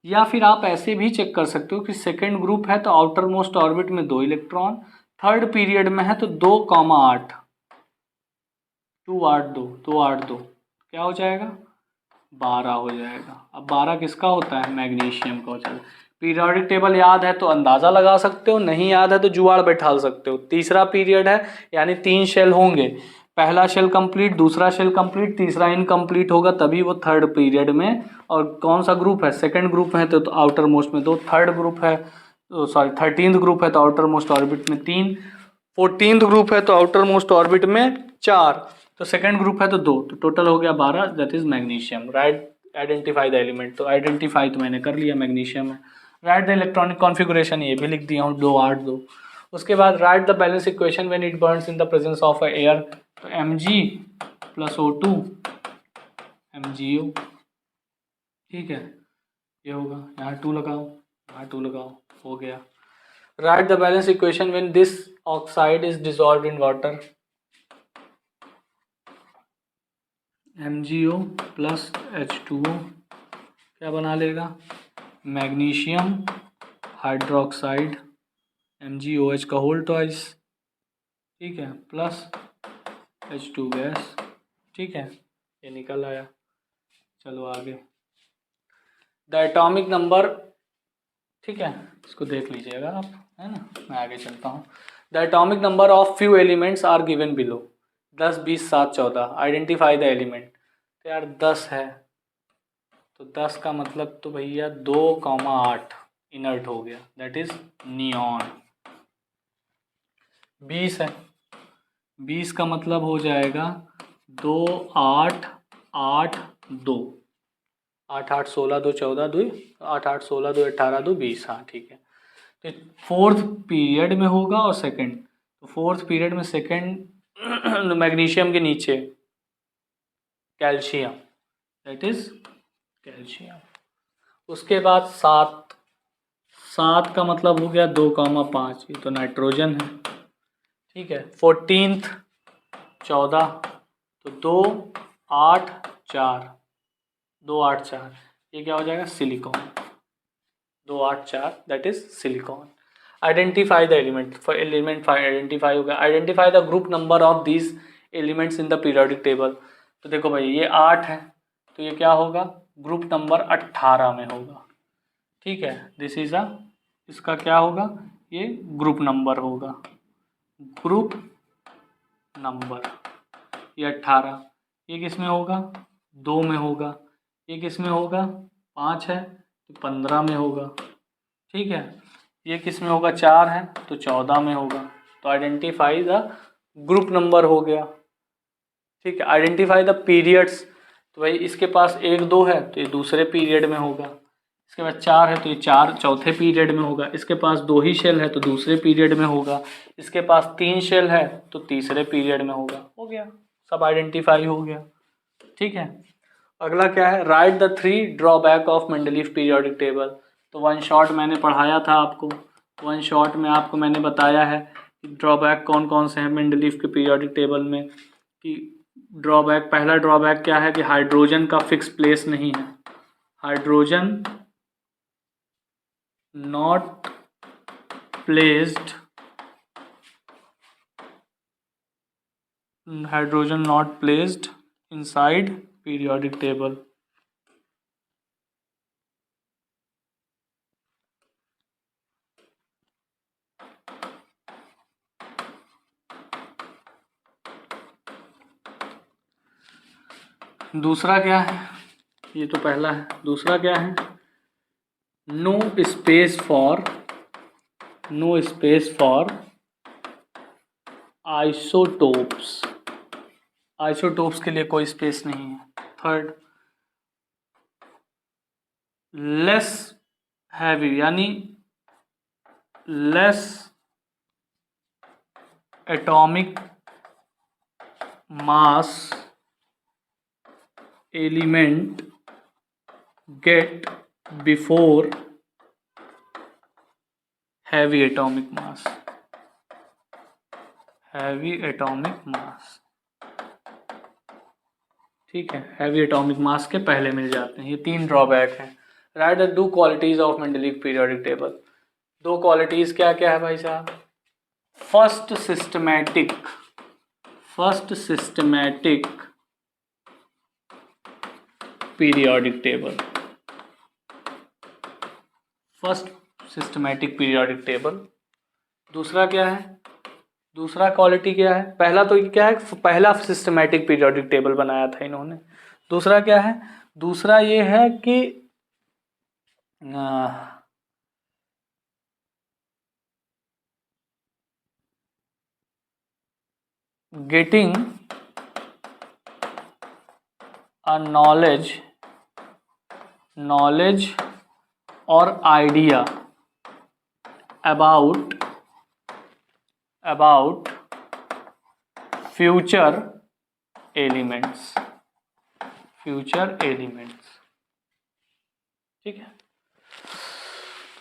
या फिर आप ऐसे भी चेक कर सकते हो कि सेकंड ग्रुप है तो आउटर मोस्ट ऑर्बिट में 2 इलेक्ट्रॉन, थर्ड पीरियड में है तो 2,8 2 8 2 2 8 2 क्या हो जाएगा? 12 हो जाएगा। अब 12 किसका होता है? मैग्नीशियम का हो जाएगा। पीरियोडिक टेबल याद है तो अंदाज़ा लगा सकते हो, नहीं याद है तो जुगाड़ बैठा सकते हो। तीसरा पीरियड है यानी 3 शेल होंगे, पहला शेल कंप्लीट, दूसरा शेल कंप्लीट, तीसरा इनकम्प्लीट होगा, तभी वो थर्ड पीरियड में। और कौन सा ग्रुप है? सेकंड ग्रुप है तो आउटर मोस्ट में 2, थर्ड ग्रुप है सॉरी 13th ग्रुप है तो आउटर मोस्ट ऑर्बिट में 3, 14th ग्रुप है तो आउटर मोस्ट ऑर्बिट में 4, तो सेकंड ग्रुप है तो 2, तो टोटल हो गया 12, that is magnesium. Right, identify the element, तो आइडेंटिफाई तो मैंने कर लिया, मैग्नीशियम है। राइट द इलेक्ट्रॉनिक कॉन्फ़िगरेशन, ये भी लिख दिया हूँ, 2 8 2। उसके बाद right the balance equation when it burns in the presence of air, तो Mg + O2 MgO, ठीक है, ये होगा। यहाँ 2 लगाओ, यहाँ 2 लगाओ, हो गया। Right the balance equation when this oxide is dissolved in water, MgO + H2O क्या बना लेगा? मैग्नीशियम हाइड्रोक्साइड MgOH का होल ट्वाइस, ठीक है, प्लस H2 गैस, ठीक है, ये निकल आया। चलो आगे, द एटॉमिक नंबर, ठीक है, इसको देख लीजिएगा आप, है ना। मैं आगे चलता हूँ। The atomic number of few elements are given below, 10 20 7 14। Identify the element, तो यार 10 है तो 10 का मतलब तो भैया 2,8 इनर्ट हो गया, दैट इज नियॉन। 20 है, 20 का मतलब हो जाएगा 2 8 8 2, 8 8 16 2 14 2, 8 8 16 2 18 2 20, हाँ ठीक है। तो फोर्थ पीरियड में होगा और सेकंड, तो फोर्थ पीरियड में सेकंड मैग्नीशियम के नीचे कैल्शियम, दैट इज कैल्शियम। उसके बाद 7, 7 का मतलब हो गया 2,5, ये तो नाइट्रोजन है, ठीक है। 14th 14, तो 2 8 4 2 8 4, ये क्या हो जाएगा? Silicon, 2 8 4, that is silicon. Identify the element, for element identify हो गया। Identify the group number of these elements in the periodic table, तो देखो भाई ये 8 है तो ये क्या होगा? ग्रुप नंबर 18 में होगा, ठीक है। दिस इज अ, इसका क्या होगा? ये ग्रुप नंबर होगा, ग्रुप नंबर, ये 18। ये किस में होगा? 2 में होगा। ये किस में होगा? 5 है तो 15 में होगा, ठीक है। ये किस में होगा? 4 है तो 14 में होगा। तो आइडेंटिफाई द ग्रुप नंबर हो गया, ठीक है। आइडेंटिफाई द पीरियड्स, तो भाई इसके पास 1 2 है तो ये दूसरे पीरियड में होगा। इसके बाद 4 है तो ये 4 चौथे पीरियड में होगा। इसके पास 2 ही शेल है तो दूसरे पीरियड में होगा। इसके पास 3 शेल है तो तीसरे पीरियड में होगा। हो गया, सब आइडेंटिफाई हो गया, ठीक है। अगला क्या है? Right the 3 drawback of Mendeleev periodic table. तो वन शॉट मैंने पढ़ाया था आपको, वन शॉट में आपको मैंने बताया है कि ड्रॉबैक कौन कौन से हैं मेंडलीफ के पीरियोडिक टेबल में। कि ड्रॉबैक, पहला ड्रॉबैक क्या है कि हाइड्रोजन का फिक्स प्लेस नहीं है। Hydrogen not placed hydrogen not placed inside periodic table. दूसरा क्या है, ये तो पहला है, दूसरा क्या है, no space for isotopes, isotopes के लिए कोई स्पेस नहीं है। थर्ड, लेस हैवी यानी less atomic mass element get before heavy atomic mass, heavy atomic mass, ठीक है, हैवी एटॉमिक मास के पहले मिल जाते हैं। ये 3 ड्रॉबैक हैं। Right the 2 qualities of Mendeleev periodic table. 2 qualities क्या क्या है भाई साहब? First systematic periodic table, first systematic periodic table. दूसरा क्या है, दूसरा क्वालिटी क्या है? पहला तो क्या है, पहला सिस्टमैटिक पीरियोडिक टेबल बनाया था इन्होंने। दूसरा क्या है? दूसरा ये है कि गेटिंग अ नॉलेज और आइडिया अबाउट फ्यूचर एलिमेंट्स, ठीक है।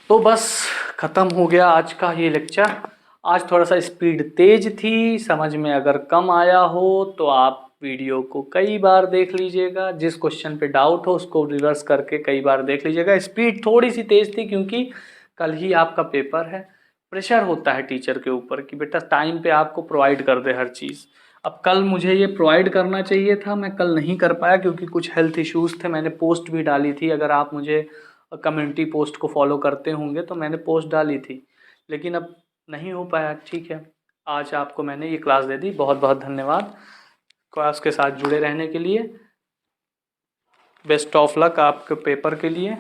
तो बस खत्म हो गया आज का ये लेक्चर। आज थोड़ा सा स्पीड तेज थी, समझ में अगर कम आया हो तो आप वीडियो को कई बार देख लीजिएगा, जिस क्वेश्चन पे डाउट हो उसको रिवर्स करके कई बार देख लीजिएगा। स्पीड थोड़ी सी तेज थी क्योंकि कल ही आपका पेपर है, प्रेशर होता है टीचर के ऊपर कि बेटा टाइम पे आपको प्रोवाइड कर दे हर चीज़। अब कल मुझे ये प्रोवाइड करना चाहिए था, मैं कल नहीं कर पाया क्योंकि कुछ हेल्थ इश्यूज़ थे। मैंने पोस्ट भी डाली थी, अगर आप मुझे कम्युनिटी पोस्ट को फॉलो करते होंगे तो मैंने पोस्ट डाली थी, लेकिन अब नहीं हो पाया। ठीक है, आज आपको मैंने ये क्लास दे दी। बहुत बहुत धन्यवाद क्लास के साथ जुड़े रहने के लिए। बेस्ट ऑफ लक आपके पेपर के लिए।